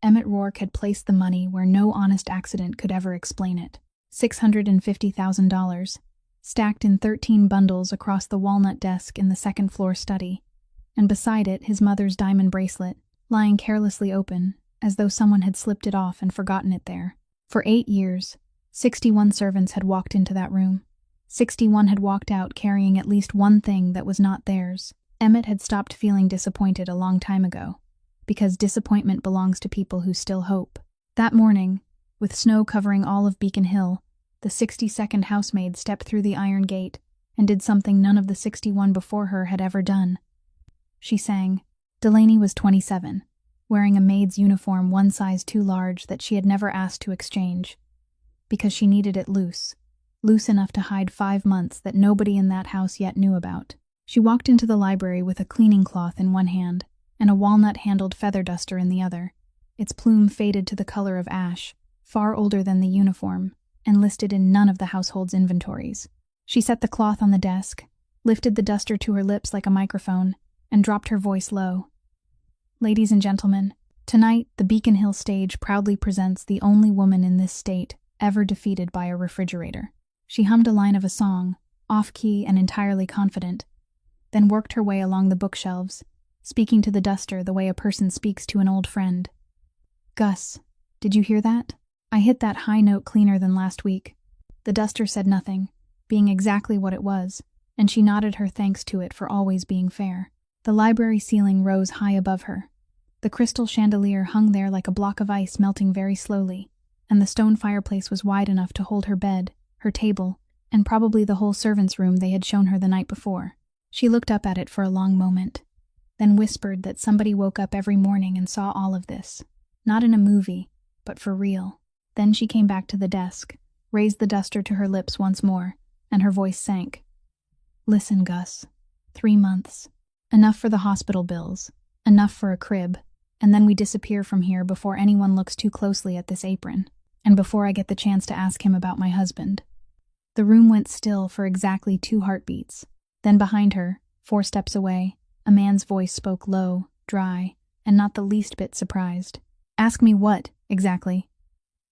Emmett Rourke had placed the money where no honest accident could ever explain it. $650,000, stacked in 13 bundles across the walnut desk in the second-floor study, and beside it his mother's diamond bracelet, lying carelessly open, as though someone had slipped it off and forgotten it there. For 8 years, 61 servants had walked into that room. 61 had walked out carrying at least one thing that was not theirs. Emmett had stopped feeling disappointed a long time ago, because disappointment belongs to people who still hope. That morning, with snow covering all of Beacon Hill, the 62nd housemaid stepped through the iron gate and did something none of the 61 before her had ever done. She sang. Delaney was 27, wearing a maid's uniform one size too large that she had never asked to exchange, because she needed it loose enough to hide 5 months that nobody in that house yet knew about. She walked into the library with a cleaning cloth in one hand and a walnut-handled feather duster in the other, its plume faded to the color of ash, far older than the uniform, and listed in none of the household's inventories. She set the cloth on the desk, lifted the duster to her lips like a microphone, and dropped her voice low. Ladies and gentlemen, tonight the Beacon Hill stage proudly presents the only woman in this state ever defeated by a refrigerator. She hummed a line of a song, off-key and entirely confident, then worked her way along the bookshelves, speaking to the duster the way a person speaks to an old friend. Gus, did you hear that? I hit that high note cleaner than last week. The duster said nothing, being exactly what it was, and she nodded her thanks to it for always being fair. The library ceiling rose high above her. The crystal chandelier hung there like a block of ice melting very slowly, and the stone fireplace was wide enough to hold her bed, her table, and probably the whole servants' room they had shown her the night before. She looked up at it for a long moment, then whispered that somebody woke up every morning and saw all of this. Not in a movie, but for real. Then she came back to the desk, raised the duster to her lips once more, and her voice sank. Listen, Gus. 3 months. Enough for the hospital bills, enough for a crib, and then we disappear from here before anyone looks too closely at this apron, and before I get the chance to ask him about my husband. The room went still for exactly 2 heartbeats. Then behind her, 4 steps away, a man's voice spoke low, dry, and not the least bit surprised. Ask me what, exactly?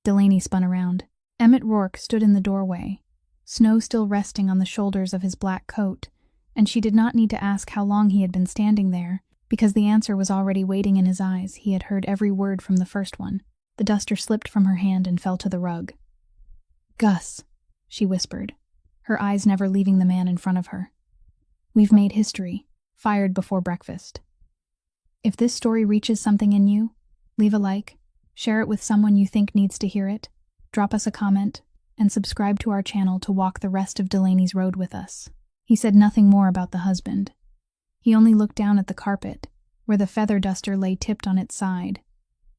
Delaney spun around. Emmett Rourke stood in the doorway, snow still resting on the shoulders of his black coat, and she did not need to ask how long he had been standing there, because the answer was already waiting in his eyes. He had heard every word from the first one. The duster slipped from her hand and fell to the rug. Gus, she whispered, her eyes never leaving the man in front of her. We've made history, fired before breakfast. If this story reaches something in you, leave a like, share it with someone you think needs to hear it, drop us a comment, and subscribe to our channel to walk the rest of Delaney's road with us. He said nothing more about the husband. He only looked down at the carpet, where the feather duster lay tipped on its side,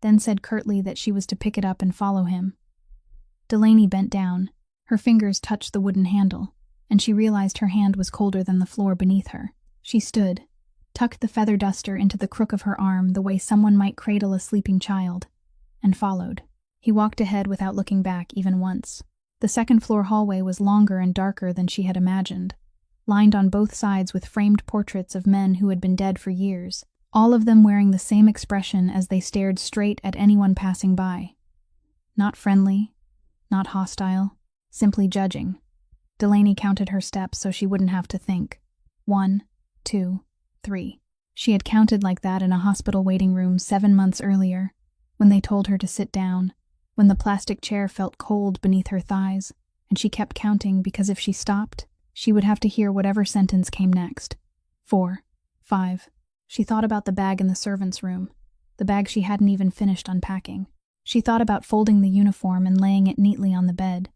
then said curtly that she was to pick it up and follow him. Delaney bent down. Her fingers touched the wooden handle, and she realized her hand was colder than the floor beneath her. She stood, tucked the feather duster into the crook of her arm the way someone might cradle a sleeping child, and followed. He walked ahead without looking back even once. The second-floor hallway was longer and darker than she had imagined, lined on both sides with framed portraits of men who had been dead for years, all of them wearing the same expression as they stared straight at anyone passing by. Not friendly, not hostile, simply judging. Delaney counted her steps so she wouldn't have to think. 1, 2, 3. She had counted like that in a hospital waiting room 7 months earlier, when they told her to sit down, when the plastic chair felt cold beneath her thighs, and she kept counting because if she stopped, she would have to hear whatever sentence came next. 4, 5. She thought about the bag in the servants' room, the bag she hadn't even finished unpacking. She thought about folding the uniform and laying it neatly on the bed,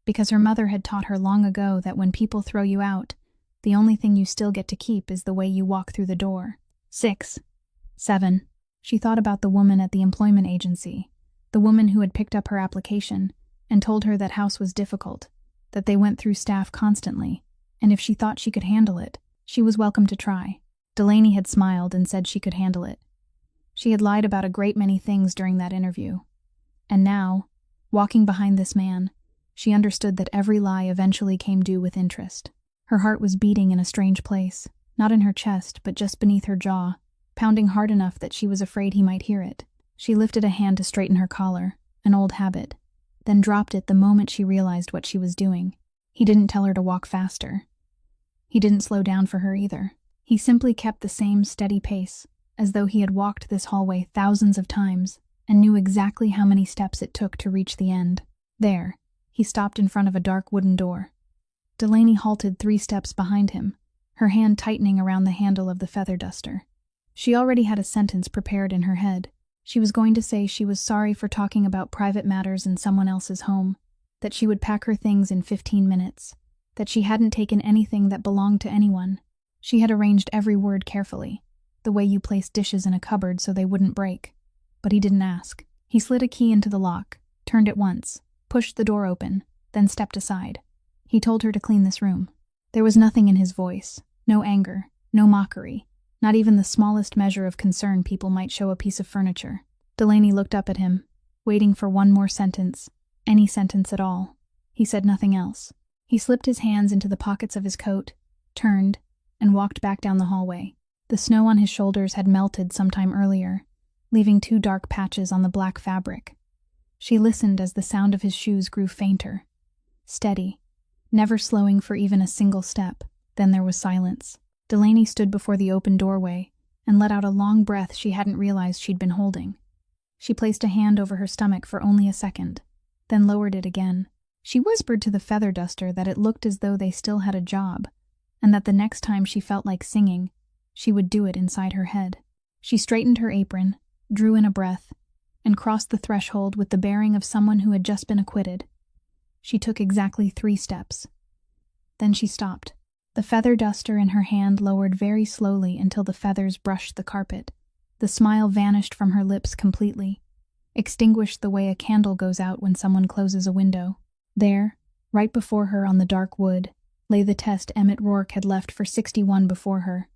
because her mother had taught her long ago that when people throw you out, the only thing you still get to keep is the way you walk through the door. 6, 7. She thought about the woman at the employment agency, the woman who had picked up her application and told her that house was difficult, that they went through staff constantly, and if she thought she could handle it, she was welcome to try. Delaney had smiled and said she could handle it. She had lied about a great many things during that interview. And now, walking behind this man, she understood that every lie eventually came due with interest. Her heart was beating in a strange place, not in her chest, but just beneath her jaw, pounding hard enough that she was afraid he might hear it. She lifted a hand to straighten her collar, an old habit, then dropped it the moment she realized what she was doing. He didn't tell her to walk faster. He didn't slow down for her either. He simply kept the same steady pace, as though he had walked this hallway thousands of times and knew exactly how many steps it took to reach the end. There, he stopped in front of a dark wooden door. Delaney halted 3 steps behind him, her hand tightening around the handle of the feather duster. She already had a sentence prepared in her head. She was going to say she was sorry for talking about private matters in someone else's home, that she would pack her things in 15 minutes, that she hadn't taken anything that belonged to anyone. She had arranged every word carefully, the way you place dishes in a cupboard so they wouldn't break. But he didn't ask. He slid a key into the lock, turned it once, pushed the door open, then stepped aside. He told her to clean this room. There was nothing in his voice, no anger, no mockery, not even the smallest measure of concern people might show a piece of furniture. Delaney looked up at him, waiting for one more sentence, any sentence at all. He said nothing else. He slipped his hands into the pockets of his coat, turned, and walked back down the hallway. The snow on his shoulders had melted some time earlier, leaving 2 dark patches on the black fabric. She listened as the sound of his shoes grew fainter, steady, never slowing for even a single step. Then there was silence. Delaney stood before the open doorway and let out a long breath she hadn't realized she'd been holding. She placed a hand over her stomach for only a second, then lowered it again. She whispered to the feather duster that it looked as though they still had a job, and that the next time she felt like singing, she would do it inside her head. She straightened her apron, drew in a breath, and crossed the threshold with the bearing of someone who had just been acquitted. She took exactly 3 steps. Then she stopped. The feather duster in her hand lowered very slowly until the feathers brushed the carpet. The smile vanished from her lips completely, extinguished the way a candle goes out when someone closes a window. There, right before her on the dark wood, lay the test Emmett Rourke had left for 61 before her.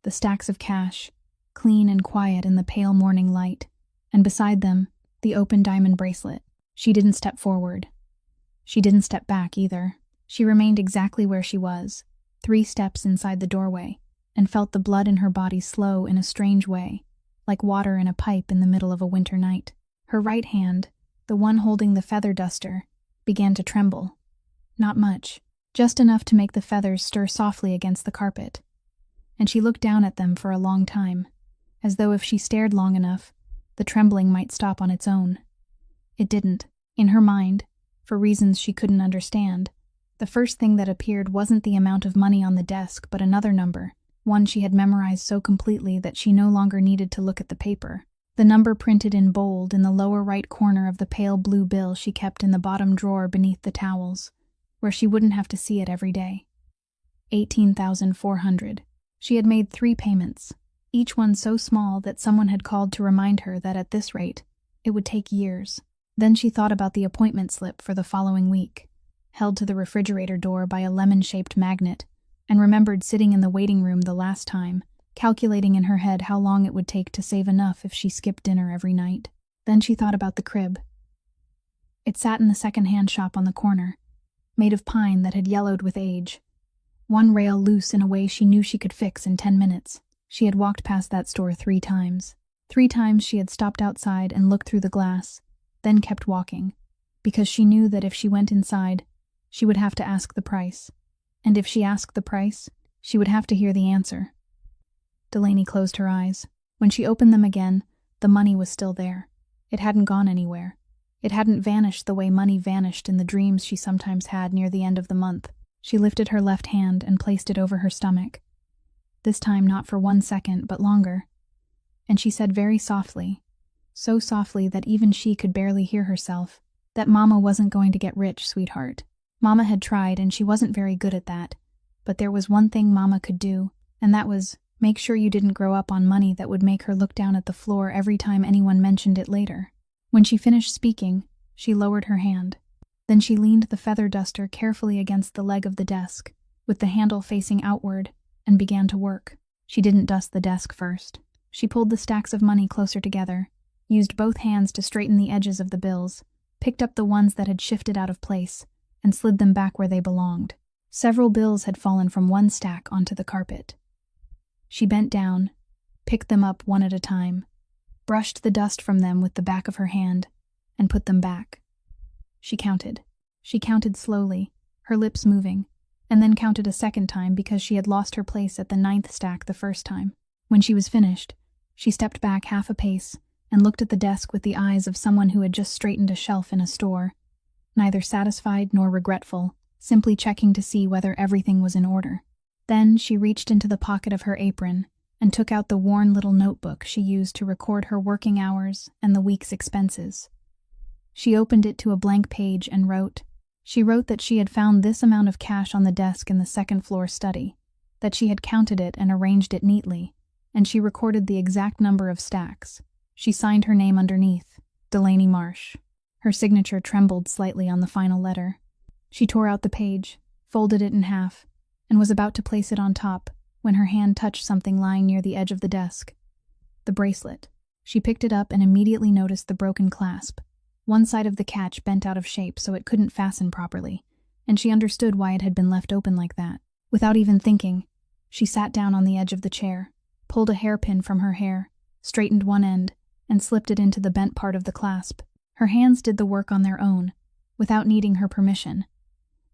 The stacks of cash, clean and quiet in the pale morning light, and beside them, the open diamond bracelet. She didn't step forward. She didn't step back either. She remained exactly where she was, 3 steps inside the doorway, and felt the blood in her body slow in a strange way, like water in a pipe in the middle of a winter night. Her right hand, the one holding the feather duster, began to tremble. Not much, just enough to make the feathers stir softly against the carpet. And she looked down at them for a long time, as though if she stared long enough, the trembling might stop on its own. It didn't. In her mind, for reasons she couldn't understand, the first thing that appeared wasn't the amount of money on the desk but another number, one she had memorized so completely that she no longer needed to look at the paper. The number printed in bold in the lower right corner of the pale blue bill she kept in the bottom drawer beneath the towels, where she wouldn't have to see it every day. 18,400. She had made 3 payments, each one so small that someone had called to remind her that at this rate, it would take years. Then she thought about the appointment slip for the following week, held to the refrigerator door by a lemon-shaped magnet, and remembered sitting in the waiting room the last time, calculating in her head how long it would take to save enough if she skipped dinner every night. Then she thought about the crib. It sat in the second-hand shop on the corner, made of pine that had yellowed with age, one rail loose in a way she knew she could fix in 10 minutes. She had walked past that store 3 times. 3 times she had stopped outside and looked through the glass, then kept walking, because she knew that if she went inside, she would have to ask the price. And if she asked the price, she would have to hear the answer. Delaney closed her eyes. When she opened them again, the money was still there. It hadn't gone anywhere. It hadn't vanished the way money vanished in the dreams she sometimes had near the end of the month. She lifted her left hand and placed it over her stomach. This time not for 1 second, but longer. And she said very softly, so softly that even she could barely hear herself, that Mama wasn't going to get rich, sweetheart. Mama had tried, and she wasn't very good at that. But there was one thing Mama could do, and that was make sure you didn't grow up on money that would make her look down at the floor every time anyone mentioned it later. When she finished speaking, she lowered her hand. Then she leaned the feather duster carefully against the leg of the desk, with the handle facing outward, and began to work. She didn't dust the desk first. She pulled the stacks of money closer together, used both hands to straighten the edges of the bills, picked up the ones that had shifted out of place, and slid them back where they belonged. Several bills had fallen from one stack onto the carpet. She bent down, picked them up one at a time, brushed the dust from them with the back of her hand, and put them back. She counted. She counted slowly, her lips moving, and then counted a second time because she had lost her place at the 9th stack the first time. When she was finished, she stepped back half a pace and looked at the desk with the eyes of someone who had just straightened a shelf in a store, neither satisfied nor regretful, simply checking to see whether everything was in order. Then she reached into the pocket of her apron and took out the worn little notebook she used to record her working hours and the week's expenses. She opened it to a blank page and wrote. She wrote that she had found this amount of cash on the desk in the second-floor study, that she had counted it and arranged it neatly, and she recorded the exact number of stacks. She signed her name underneath, Delaney Marsh. Her signature trembled slightly on the final letter. She tore out the page, folded it in half, and was about to place it on top when her hand touched something lying near the edge of the desk. The bracelet. She picked it up and immediately noticed the broken clasp. One side of the catch bent out of shape so it couldn't fasten properly, and she understood why it had been left open like that. Without even thinking, she sat down on the edge of the chair, pulled a hairpin from her hair, straightened one end, and slipped it into the bent part of the clasp. Her hands did the work on their own, without needing her permission.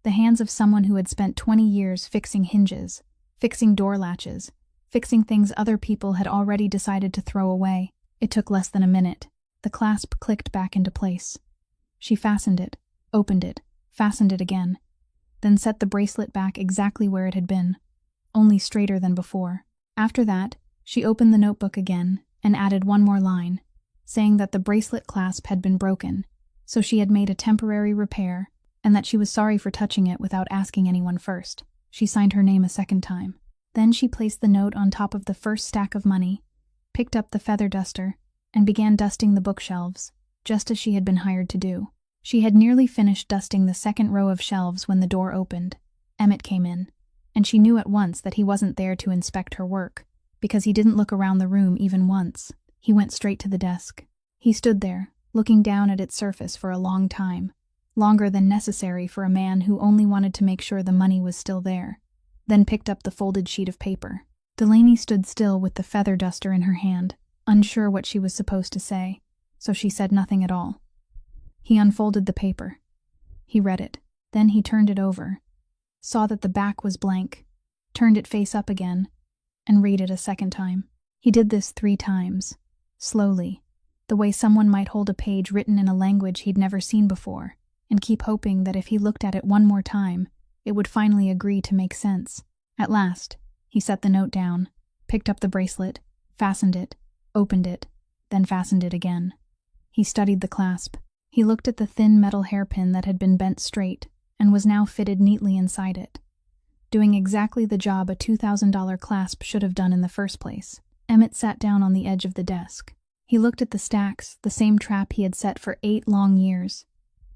The hands of someone who had spent 20 years fixing hinges, fixing door latches, fixing things other people had already decided to throw away. It took less than a minute. The clasp clicked back into place. She fastened it, opened it, fastened it again, then set the bracelet back exactly where it had been, only straighter than before. After that, she opened the notebook again and added one more line, saying that the bracelet clasp had been broken, so she had made a temporary repair, and that she was sorry for touching it without asking anyone first. She signed her name a second time. Then she placed the note on top of the first stack of money, picked up the feather duster, and began dusting the bookshelves, just as she had been hired to do. She had nearly finished dusting the second row of shelves when the door opened. Emmett came in, and she knew at once that he wasn't there to inspect her work, because he didn't look around the room even once. He went straight to the desk. He stood there, looking down at its surface for a long time, longer than necessary for a man who only wanted to make sure the money was still there, then picked up the folded sheet of paper. Delaney stood still with the feather duster in her hand, unsure what she was supposed to say, so she said nothing at all. He unfolded the paper. He read it. Then he turned it over, saw that the back was blank, turned it face up again, and read it a second time. He did this 3 times, slowly, the way someone might hold a page written in a language he'd never seen before, and keep hoping that if he looked at it one more time, it would finally agree to make sense. At last, he set the note down, picked up the bracelet, fastened it, opened it, then fastened it again. He studied the clasp. He looked at the thin metal hairpin that had been bent straight and was now fitted neatly inside it, doing exactly the job a $2,000 clasp should have done in the first place. Emmett sat down on the edge of the desk. He looked at the stacks, the same trap he had set for 8 long years.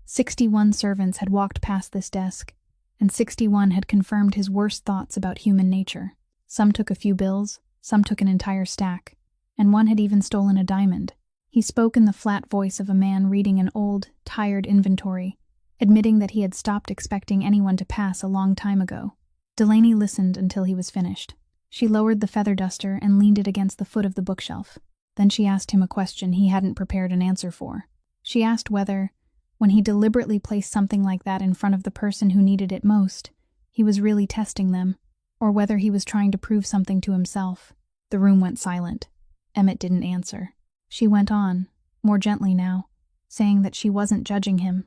61 servants had walked past this desk, and 61 had confirmed his worst thoughts about human nature. Some took a few bills, some took an entire stack, and one had even stolen a diamond. He spoke in the flat voice of a man reading an old, tired inventory, admitting that he had stopped expecting anyone to pass a long time ago. Delaney listened until he was finished. She lowered the feather duster and leaned it against the foot of the bookshelf. Then she asked him a question he hadn't prepared an answer for. She asked whether, when he deliberately placed something like that in front of the person who needed it most, he was really testing them, or whether he was trying to prove something to himself. The room went silent. Emmett didn't answer. She went on, more gently now, saying that she wasn't judging him.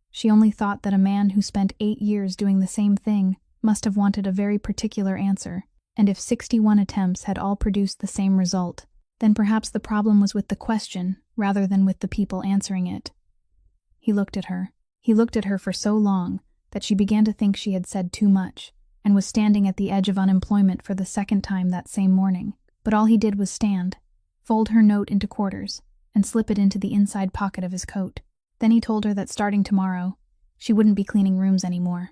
She only thought that a man who spent 8 years doing the same thing must have wanted a very particular answer, and if 61 attempts had all produced the same result, then perhaps the problem was with the question rather than with the people answering it. He looked at her. He looked at her for so long that she began to think she had said too much, and was standing at the edge of unemployment for the second time that same morning. But all he did was stand, fold her note into quarters, and slip it into the inside pocket of his coat. Then he told her that starting tomorrow, she wouldn't be cleaning rooms anymore.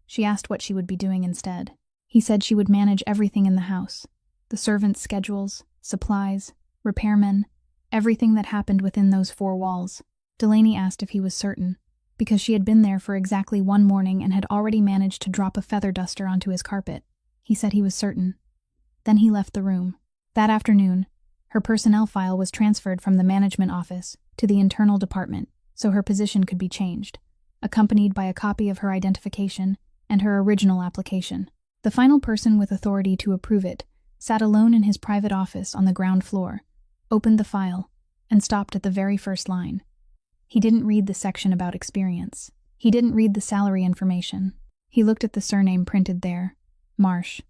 She asked what she would be doing instead. He said she would manage everything in the house, the servants' schedules, supplies, repairmen, everything that happened within those 4 walls. Delaney asked if he was certain, because she had been there for exactly 1 morning and had already managed to drop a feather duster onto his carpet. He said he was certain. Then he left the room. That afternoon, Her personnel file was transferred from the management office to the internal department, so her position could be changed, accompanied by a copy of her identification and her original application. The final person with authority to approve it sat alone in his private office on the ground floor, opened the file, and stopped at the very first line. He didn't read the section about experience. He didn't read the salary information. He looked at the surname printed there, Marsh,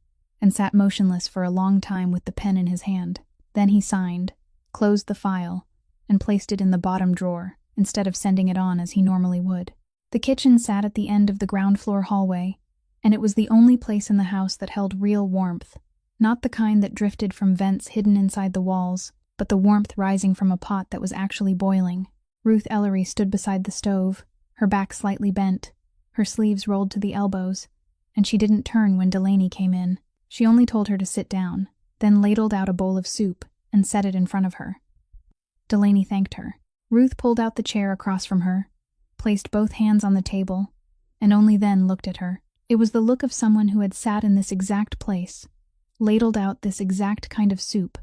and sat motionless for a long time with the pen in his hand. Then he signed, closed the file, and placed it in the bottom drawer, instead of sending it on as he normally would. The kitchen sat at the end of the ground floor hallway, and it was the only place in the house that held real warmth, not the kind that drifted from vents hidden inside the walls, but the warmth rising from a pot that was actually boiling. Ruth Ellery stood beside the stove, her back slightly bent, her sleeves rolled to the elbows, and she didn't turn when Delaney came in. She only told her to sit down, then ladled out a bowl of soup and set it in front of her. Delaney thanked her. Ruth pulled out the chair across from her, placed both hands on the table, and only then looked at her. It was the look of someone who had sat in this exact place, ladled out this exact kind of soup,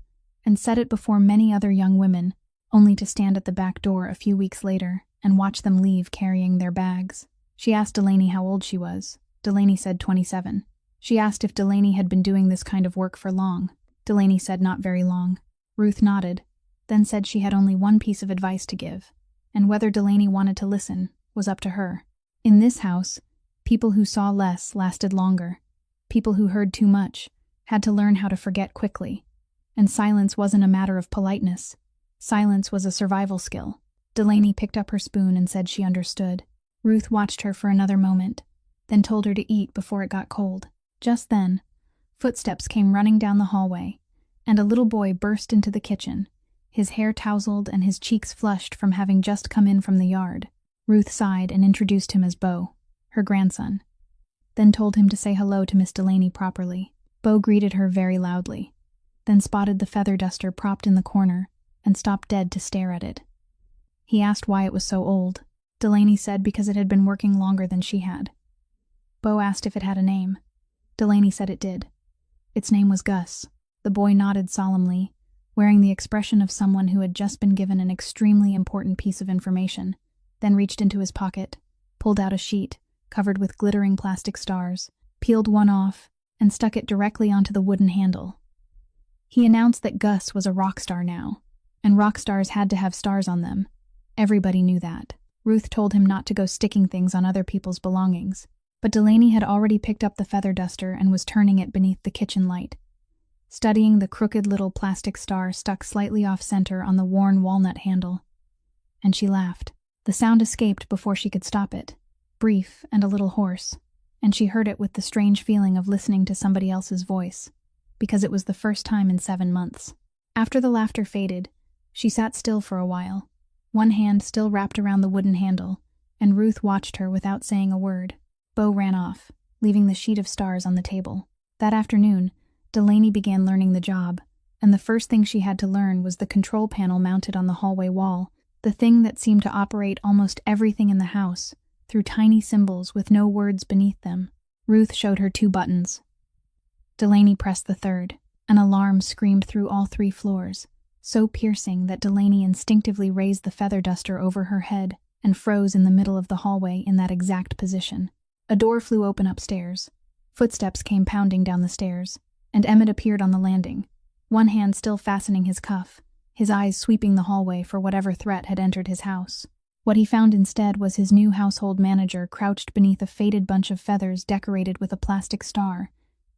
and set it before many other young women, only to stand at the back door a few weeks later and watch them leave carrying their bags. She asked Delaney how old she was. Delaney said 27. She asked if Delaney had been doing this kind of work for long. Delaney said not very long. Ruth nodded, then said she had only one piece of advice to give, and whether Delaney wanted to listen was up to her. In this house, people who saw less lasted longer. People who heard too much had to learn how to forget quickly. And silence wasn't a matter of politeness. Silence was a survival skill. Delaney picked up her spoon and said she understood. Ruth watched her for another moment, then told her to eat before it got cold. Just then, footsteps came running down the hallway, and a little boy burst into the kitchen, his hair tousled and his cheeks flushed from having just come in from the yard. Ruth sighed and introduced him as Beau, her grandson, then told him to say hello to Miss Delaney properly. Beau greeted her very loudly, then spotted the feather duster propped in the corner and stopped dead to stare at it. He asked why it was so old. Delaney said because it had been working longer than she had. Beau asked if it had a name. Delaney said it did. Its name was Gus. The boy nodded solemnly, wearing the expression of someone who had just been given an extremely important piece of information, then reached into his pocket, pulled out a sheet covered with glittering plastic stars, peeled one off, and stuck it directly onto the wooden handle. He announced that Gus was a rock star now, and rock stars had to have stars on them. Everybody knew that. Ruth told him not to go sticking things on other people's belongings, but Delaney had already picked up the feather duster and was turning it beneath the kitchen light, studying the crooked little plastic star stuck slightly off-center on the worn walnut handle. And she laughed. The sound escaped before she could stop it, brief and a little hoarse, and she heard it with the strange feeling of listening to somebody else's voice, because it was the first time in 7 months. After the laughter faded, she sat still for a while, one hand still wrapped around the wooden handle, and Ruth watched her without saying a word. Beau ran off, leaving the sheet of stars on the table. That afternoon, Delaney began learning the job, and the first thing she had to learn was the control panel mounted on the hallway wall, the thing that seemed to operate almost everything in the house, through tiny symbols with no words beneath them. Ruth showed her 2 buttons. Delaney pressed the third. An alarm screamed through all 3 floors, so piercing that Delaney instinctively raised the feather duster over her head and froze in the middle of the hallway in that exact position. A door flew open upstairs. Footsteps came pounding down the stairs, and Emmett appeared on the landing, one hand still fastening his cuff, his eyes sweeping the hallway for whatever threat had entered his house. What he found instead was his new household manager crouched beneath a faded bunch of feathers decorated with a plastic star,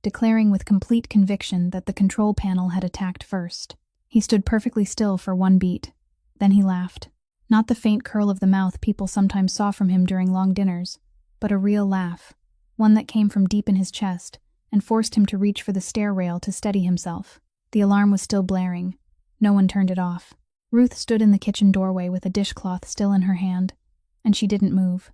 declaring with complete conviction that the control panel had attacked first. He stood perfectly still for 1 beat. Then he laughed. Not the faint curl of the mouth people sometimes saw from him during long dinners, but a real laugh, one that came from deep in his chest and forced him to reach for the stair rail to steady himself. The alarm was still blaring. No one turned it off. Ruth stood in the kitchen doorway with a dishcloth still in her hand, and she didn't move.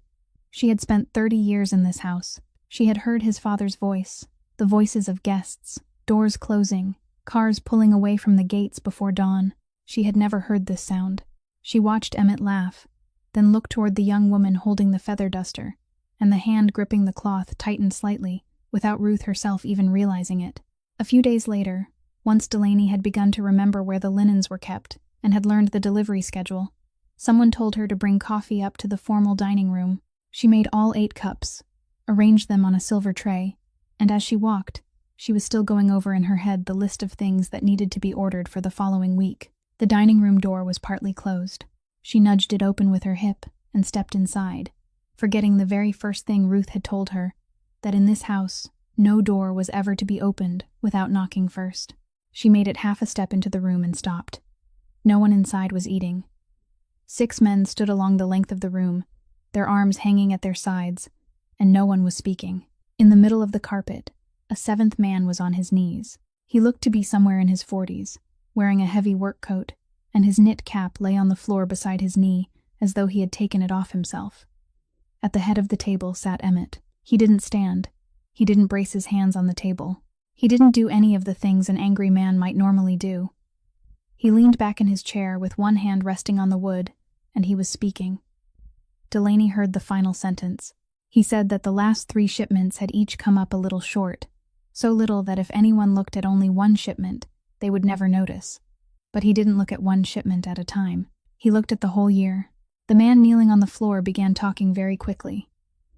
She had spent 30 years in this house. She had heard his father's voice, the voices of guests, doors closing, cars pulling away from the gates before dawn. She had never heard this sound. She watched Emmett laugh, then looked toward the young woman holding the feather duster, and the hand gripping the cloth tightened slightly, without Ruth herself even realizing it. A few days later, Once Delaney had begun to remember where the linens were kept and had learned the delivery schedule. Someone told her to bring coffee up to the formal dining room. She made all 8 cups, arranged them on a silver tray, and as she walked, she was still going over in her head the list of things that needed to be ordered for the following week. The dining room door was partly closed. She nudged it open with her hip and stepped inside, forgetting the very first thing Ruth had told her, that in this house, no door was ever to be opened without knocking first. She made it half a step into the room and stopped. No one inside was eating. 6 men stood along the length of the room, their arms hanging at their sides, and no one was speaking. In the middle of the carpet, a 7th man was on his knees. He looked to be somewhere in his 40s, wearing a heavy work coat, and his knit cap lay on the floor beside his knee as though he had taken it off himself. At the head of the table sat Emmett. He didn't stand. He didn't brace his hands on the table. He didn't do any of the things an angry man might normally do. He leaned back in his chair with one hand resting on the wood, and he was speaking. Delaney heard the final sentence. He said that the last 3 shipments had each come up a little short, so little that if anyone looked at only one shipment, they would never notice. But he didn't look at one shipment at a time. He looked at the whole year. The man kneeling on the floor began talking very quickly,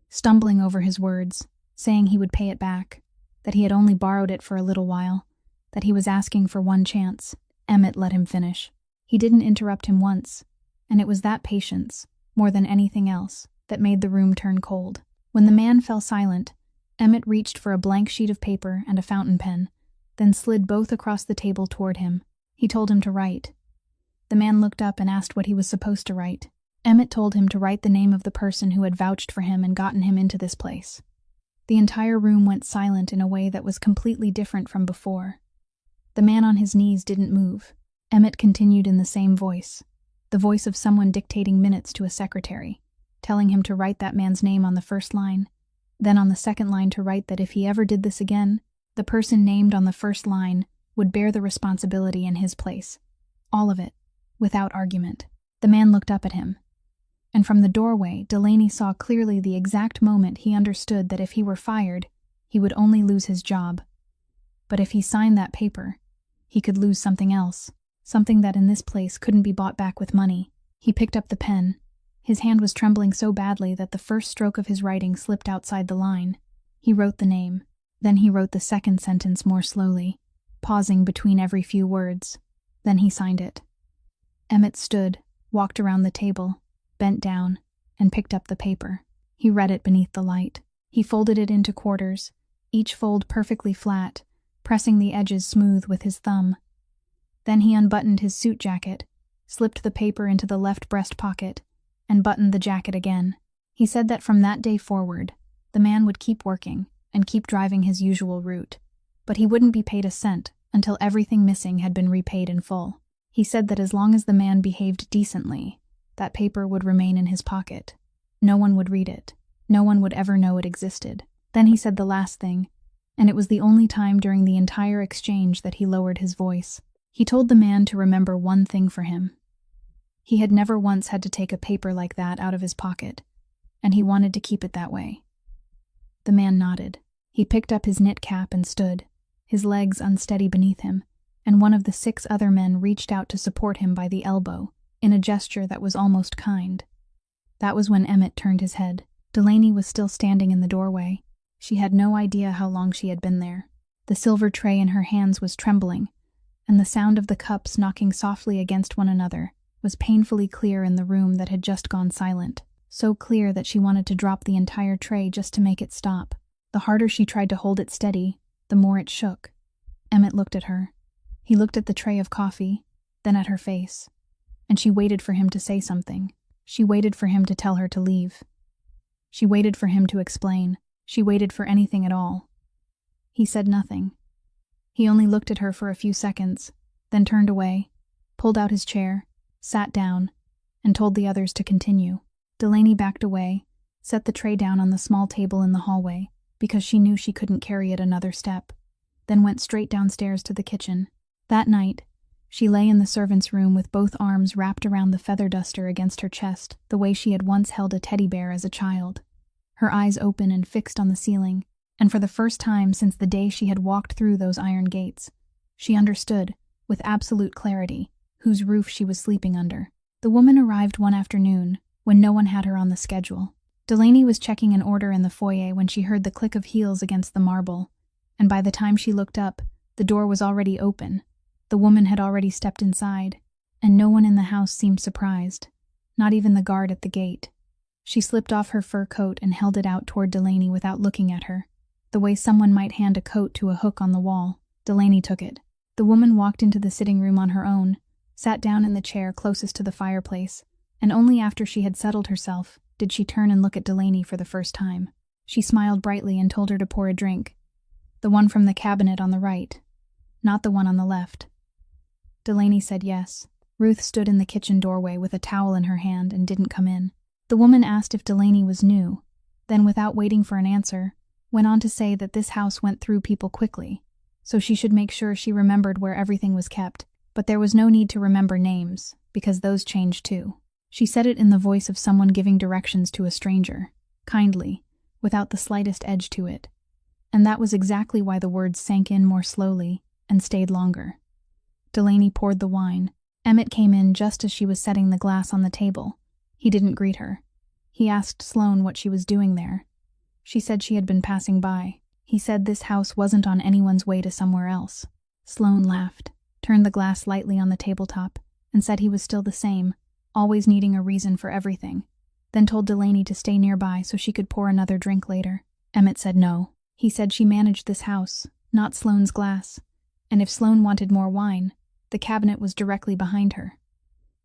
stumbling over his words, saying he would pay it back, that he had only borrowed it for a little while, that he was asking for one chance. Emmett let him finish. He didn't interrupt him once, and it was that patience, more than anything else, that made the room turn cold. When the man fell silent, Emmett reached for a blank sheet of paper and a fountain pen, then slid both across the table toward him. He told him to write. The man looked up and asked what he was supposed to write. Emmett told him to write the name of the person who had vouched for him and gotten him into this place. The entire room went silent in a way that was completely different from before. The man on his knees didn't move. Emmett continued in the same voice, the voice of someone dictating minutes to a secretary, telling him to write that man's name on the first line, then on the second line to write that if he ever did this again, the person named on the first line would bear the responsibility in his place. All of it, without argument. The man looked up at him, and from the doorway, Delaney saw clearly the exact moment he understood that if he were fired, he would only lose his job. But if he signed that paper, he could lose something else, something that in this place couldn't be bought back with money. He picked up the pen. His hand was trembling so badly that the first stroke of his writing slipped outside the line. He wrote the name. Then he wrote the second sentence more slowly, pausing between every few words. Then he signed it. Emmett stood, walked around the table, bent down, and picked up the paper. He read it beneath the light. He folded it into quarters, each fold perfectly flat, pressing the edges smooth with his thumb. Then he unbuttoned his suit jacket, slipped the paper into the left breast pocket, and buttoned the jacket again. He said that from that day forward, the man would keep working and keep driving his usual route, but he wouldn't be paid a cent until everything missing had been repaid in full. He said that as long as the man behaved decently, that paper would remain in his pocket. No one would read it. No one would ever know it existed. Then he said the last thing, and it was the only time during the entire exchange that he lowered his voice. He told the man to remember one thing for him. He had never once had to take a paper like that out of his pocket, and he wanted to keep it that way. The man nodded. He picked up his knit cap and stood, his legs unsteady beneath him, and one of the 6 other men reached out to support him by the elbow, in a gesture that was almost kind. That was when Emmett turned his head. Delaney was still standing in the doorway. She had no idea how long she had been there. The silver tray in her hands was trembling, and the sound of the cups knocking softly against one another was painfully clear in the room that had just gone silent, so clear that she wanted to drop the entire tray just to make it stop. The harder she tried to hold it steady, the more it shook. Emmett looked at her. He looked at the tray of coffee, then at her face, and she waited for him to say something. She waited for him to tell her to leave. She waited for him to explain. She waited for anything at all. He said nothing. He only looked at her for a few seconds, then turned away, pulled out his chair, sat down, and told the others to continue. Delaney backed away, set the tray down on the small table in the hallway, because she knew she couldn't carry it another step, then went straight downstairs to the kitchen. That night, she lay in the servant's room with both arms wrapped around the feather duster against her chest, the way she had once held a teddy bear as a child, her eyes open and fixed on the ceiling, and for the first time since the day she had walked through those iron gates, She understood, with absolute clarity, whose roof she was sleeping under. The woman arrived one afternoon, when no one had her on the schedule. Delaney was checking an order in the foyer when she heard the click of heels against the marble, and by the time she looked up, the door was already open. The woman had already stepped inside, and no one in the house seemed surprised, not even the guard at the gate. She slipped off her fur coat and held it out toward Delaney without looking at her. The way someone might hand a coat to a hook on the wall, Delaney took it. The woman walked into the sitting room on her own, sat down in the chair closest to the fireplace, and only after she had settled herself did she turn and look at Delaney for the first time. She smiled brightly and told her to pour a drink. The one from the cabinet on the right, not the one on the left. Delaney said yes. Ruth stood in the kitchen doorway with a towel in her hand and didn't come in. The woman asked if Delaney was new, then without waiting for an answer, went on to say that this house went through people quickly, so she should make sure she remembered where everything was kept, but there was no need to remember names, because those changed too. She said it in the voice of someone giving directions to a stranger, kindly, without the slightest edge to it. And that was exactly why the words sank in more slowly and stayed longer. Delaney poured the wine. Emmett came in just as she was setting the glass on the table. He didn't greet her. He asked Sloane what she was doing there. She said she had been passing by. He said this house wasn't on anyone's way to somewhere else. Sloane laughed, turned the glass lightly on the tabletop, and said he was still the same, always needing a reason for everything, then told Delaney to stay nearby so she could pour another drink later. Emmett said no. He said she managed this house, not Sloane's glass, and if Sloane wanted more wine, the cabinet was directly behind her.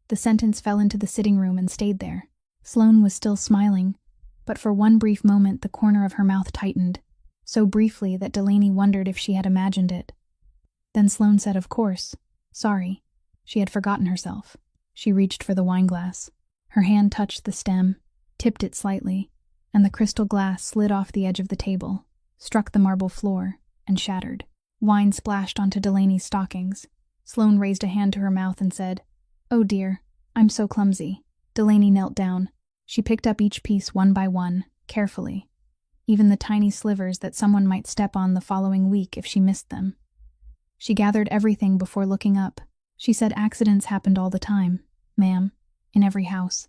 The sentence fell into the sitting room and stayed there. Sloane was still smiling, but for one brief moment the corner of her mouth tightened, so briefly that Delaney wondered if she had imagined it. Then Sloane said, "Of course. Sorry." She had forgotten herself. She reached for the wineglass. Her hand touched the stem, tipped it slightly, and the crystal glass slid off the edge of the table, struck the marble floor, and shattered. Wine splashed onto Delaney's stockings. Sloane raised a hand to her mouth and said, "Oh dear, I'm so clumsy." Delaney knelt down. She picked up each piece one by one, carefully, even the tiny slivers that someone might step on the following week if she missed them. She gathered everything before looking up. She said accidents happened all the time, ma'am, in every house.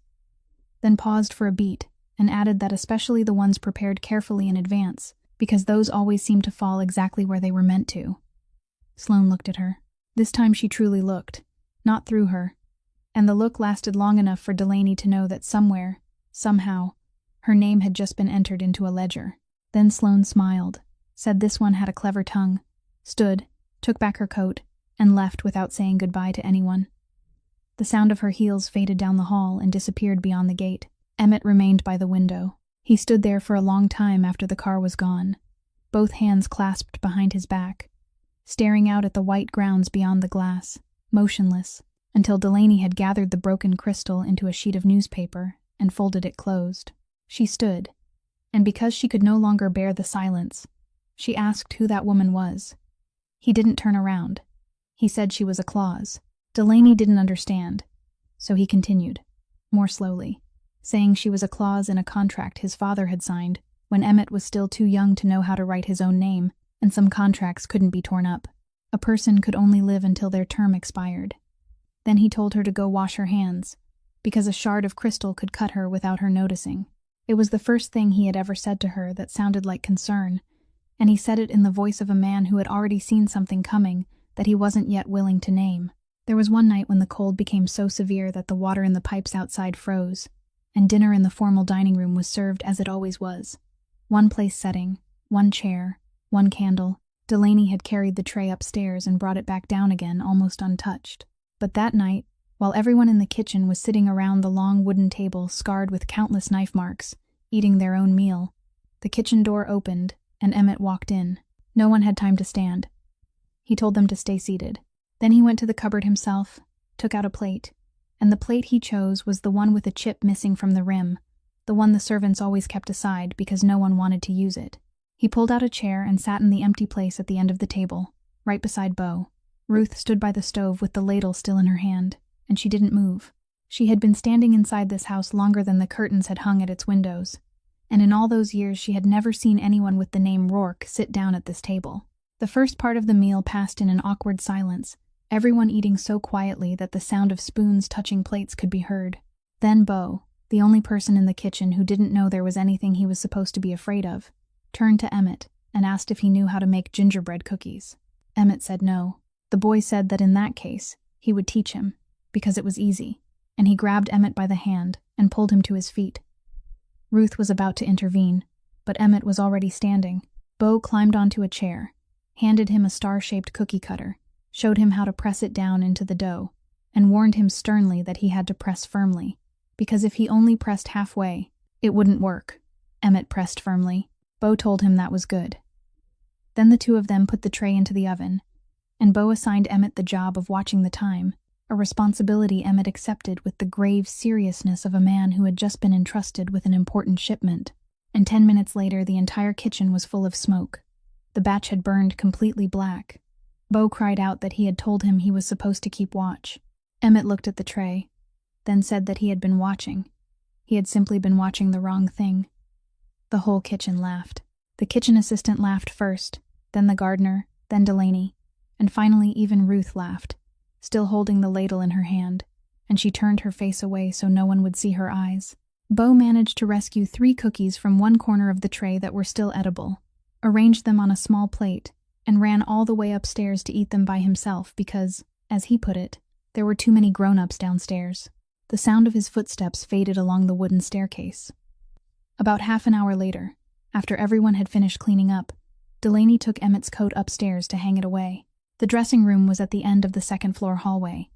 Then paused for a beat and added that especially the ones prepared carefully in advance, because those always seem to fall exactly where they were meant to. Sloane looked at her. This time she truly looked, not through her, and the look lasted long enough for Delaney to know that somewhere, somehow, her name had just been entered into a ledger. Then Sloane smiled, said this one had a clever tongue, stood, took back her coat, and left without saying goodbye to anyone. The sound of her heels faded down the hall and disappeared beyond the gate. Emmett remained by the window. He stood there for a long time after the car was gone, both hands clasped behind his back, staring out at the white grounds beyond the glass, motionless, until Delaney had gathered the broken crystal into a sheet of newspaper and folded it closed. She stood, and because she could no longer bear the silence, she asked who that woman was. He didn't turn around. He said she was a clause. Delaney didn't understand, so he continued, more slowly, saying she was a clause in a contract his father had signed when Emmett was still too young to know how to write his own name, and some contracts couldn't be torn up. A person could only live until their term expired. Then he told her to go wash her hands, because a shard of crystal could cut her without her noticing. It was the first thing he had ever said to her that sounded like concern, and he said it in the voice of a man who had already seen something coming that he wasn't yet willing to name. There was one night when the cold became so severe that the water in the pipes outside froze, and dinner in the formal dining room was served as it always was. One place setting, one chair, one candle. Delaney had carried the tray upstairs and brought it back down again almost untouched. But that night, while everyone in the kitchen was sitting around the long wooden table scarred with countless knife marks, eating their own meal, the kitchen door opened and Emmett walked in. No one had time to stand. He told them to stay seated. Then he went to the cupboard himself, took out a plate, and the plate he chose was the one with a chip missing from the rim, the one the servants always kept aside because no one wanted to use it. He pulled out a chair and sat in the empty place at the end of the table, right beside Beau. Ruth stood by the stove with the ladle still in her hand, and she didn't move. She had been standing inside this house longer than the curtains had hung at its windows, and in all those years she had never seen anyone with the name Rourke sit down at this table. The first part of the meal passed in an awkward silence, everyone eating so quietly that the sound of spoons touching plates could be heard. Then Bo, the only person in the kitchen who didn't know there was anything he was supposed to be afraid of, turned to Emmett and asked if he knew how to make gingerbread cookies. Emmett said no. The boy said that in that case, he would teach him, because it was easy, and he grabbed Emmett by the hand and pulled him to his feet. Ruth was about to intervene, but Emmett was already standing. Bo climbed onto a chair, handed him a star-shaped cookie cutter, showed him how to press it down into the dough, and warned him sternly that he had to press firmly, because if he only pressed halfway, it wouldn't work. Emmett pressed firmly. Bo told him that was good. Then the two of them put the tray into the oven, and Bo assigned Emmett the job of watching the time, a responsibility Emmett accepted with the grave seriousness of a man who had just been entrusted with an important shipment. And 10 minutes later, the entire kitchen was full of smoke. The batch had burned completely black. Bo cried out that he had told him he was supposed to keep watch. Emmett looked at the tray, then said that he had been watching. He had simply been watching the wrong thing. The whole kitchen laughed. The kitchen assistant laughed first, then the gardener, then Delaney, and finally even Ruth laughed, still holding the ladle in her hand, and she turned her face away so no one would see her eyes. Bo managed to rescue 3 cookies from one corner of the tray that were still edible, arranged them on a small plate, and ran all the way upstairs to eat them by himself because, as he put it, there were too many grown-ups downstairs. The sound of his footsteps faded along the wooden staircase. About half an hour later, after everyone had finished cleaning up, Delaney took Emmett's coat upstairs to hang it away. The dressing room was at the end of the second-floor hallway,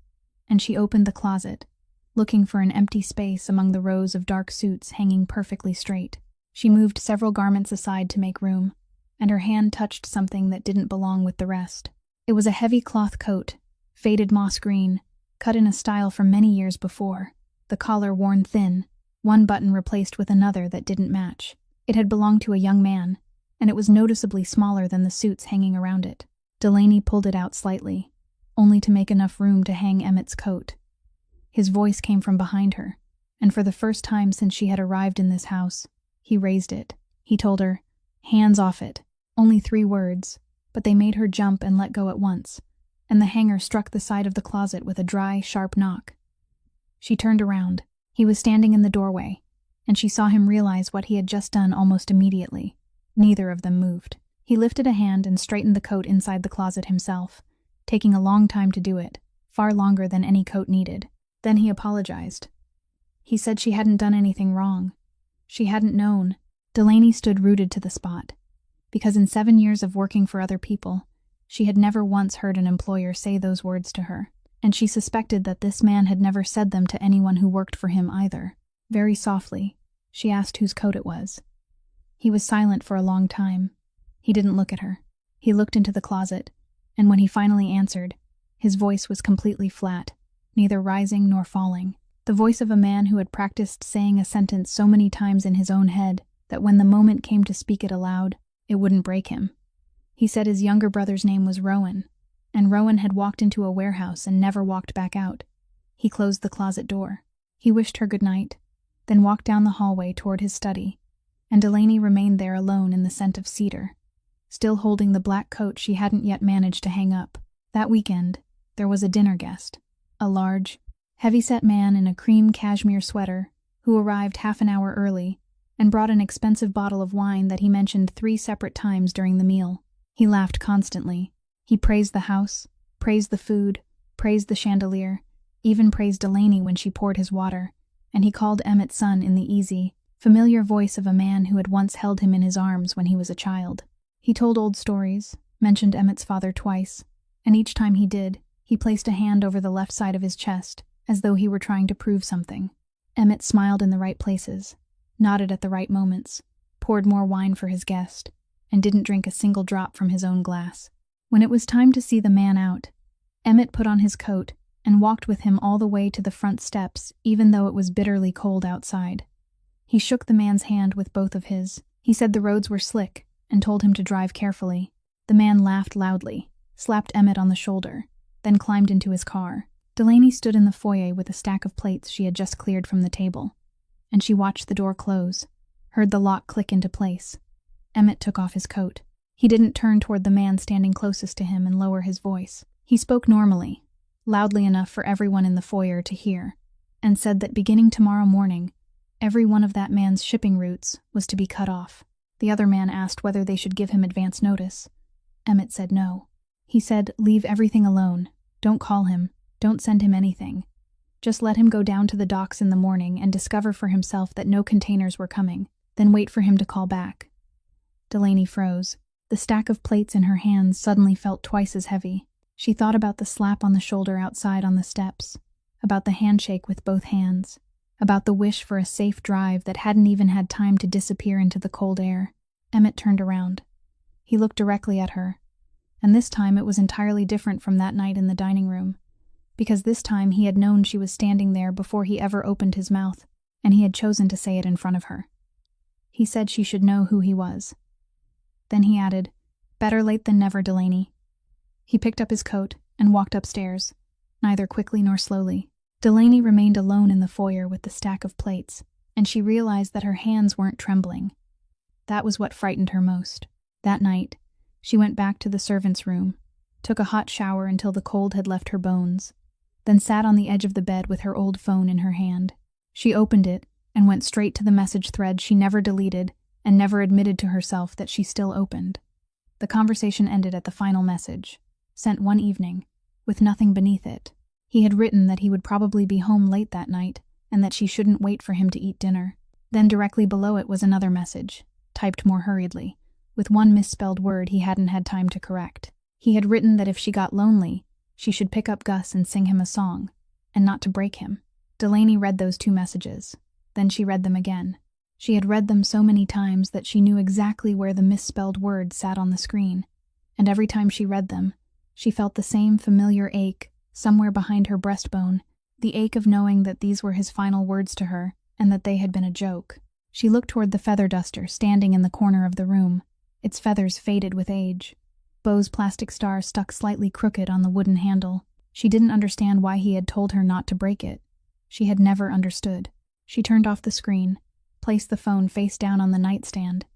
and she opened the closet, looking for an empty space among the rows of dark suits hanging perfectly straight. She moved several garments aside to make room, and her hand touched something that didn't belong with the rest. It was a heavy cloth coat, faded moss green, cut in a style from many years before, the collar worn thin, one button replaced with another that didn't match. It had belonged to a young man, and it was noticeably smaller than the suits hanging around it. Delaney pulled it out slightly, only to make enough room to hang Emmett's coat. His voice came from behind her, and for the first time since she had arrived in this house, he raised it. He told her, "Hands off it." Only 3 words, but they made her jump and let go at once, and the hanger struck the side of the closet with a dry, sharp knock. She turned around. He was standing in the doorway, and she saw him realize what he had just done almost immediately. Neither of them moved. He lifted a hand and straightened the coat inside the closet himself, taking a long time to do it, far longer than any coat needed. Then he apologized. He said she hadn't done anything wrong. She hadn't known. Delaney stood rooted to the spot, because in 7 years of working for other people, she had never once heard an employer say those words to her, and she suspected that this man had never said them to anyone who worked for him either. Very softly, she asked whose coat it was. He was silent for a long time. He didn't look at her. He looked into the closet, and when he finally answered, his voice was completely flat, neither rising nor falling. The voice of a man who had practiced saying a sentence so many times in his own head that when the moment came to speak it aloud, it wouldn't break him. He said his younger brother's name was Rowan, and Rowan had walked into a warehouse and never walked back out. He closed the closet door. He wished her good night, then walked down the hallway toward his study, and Delaney remained there alone in the scent of cedar, still holding the black coat she hadn't yet managed to hang up. That weekend, there was a dinner guest, a large, heavy-set man in a cream cashmere sweater who arrived half an hour early and brought an expensive bottle of wine that he mentioned 3 separate times during the meal. He laughed constantly. He praised the house, praised the food, praised the chandelier, even praised Delaney when she poured his water, and he called Emmett son in the easy, familiar voice of a man who had once held him in his arms when he was a child. He told old stories, mentioned Emmett's father twice, and each time he did, he placed a hand over the left side of his chest, as though he were trying to prove something. Emmett smiled in the right places, nodded at the right moments, poured more wine for his guest, and didn't drink a single drop from his own glass. When it was time to see the man out, Emmett put on his coat and walked with him all the way to the front steps, even though it was bitterly cold outside. He shook the man's hand with both of his. He said the roads were slick and told him to drive carefully. The man laughed loudly, slapped Emmett on the shoulder, then climbed into his car. Delaney stood in the foyer with a stack of plates she had just cleared from the table, and she watched the door close, heard the lock click into place. Emmett took off his coat. He didn't turn toward the man standing closest to him and lower his voice. He spoke normally, loudly enough for everyone in the foyer to hear, and said that beginning tomorrow morning, every one of that man's shipping routes was to be cut off. The other man asked whether they should give him advance notice. Emmett said no. He said, "Leave everything alone. Don't call him. Don't send him anything. Just let him go down to the docks in the morning and discover for himself that no containers were coming, then wait for him to call back." Delaney froze. The stack of plates in her hands suddenly felt twice as heavy. She thought about the slap on the shoulder outside on the steps, about the handshake with both hands, about the wish for a safe drive that hadn't even had time to disappear into the cold air. Emmett turned around. He looked directly at her, and this time it was entirely different from that night in the dining room, because this time he had known she was standing there before he ever opened his mouth, and he had chosen to say it in front of her. He said she should know who he was. Then he added, "Better late than never, Delaney." He picked up his coat and walked upstairs, neither quickly nor slowly. Delaney remained alone in the foyer with the stack of plates, and she realized that her hands weren't trembling. That was what frightened her most. That night, she went back to the servants' room, took a hot shower until the cold had left her bones, then sat on the edge of the bed with her old phone in her hand. She opened it and went straight to the message thread she never deleted and never admitted to herself that she still opened. The conversation ended at the final message, sent one evening, with nothing beneath it. He had written that he would probably be home late that night and that she shouldn't wait for him to eat dinner. Then directly below it was another message, typed more hurriedly, with one misspelled word he hadn't had time to correct. He had written that if she got lonely, she should pick up Gus and sing him a song, and not to break him. Delaney read those two messages. Then she read them again. She had read them so many times that she knew exactly where the misspelled word sat on the screen, and every time she read them, she felt the same familiar ache somewhere behind her breastbone, the ache of knowing that these were his final words to her and that they had been a joke. She looked toward the feather duster standing in the corner of the room, its feathers faded with age. Bo's plastic star stuck slightly crooked on the wooden handle. She didn't understand why he had told her not to break it. She had never understood. She turned off the screen, placed the phone face down on the nightstand,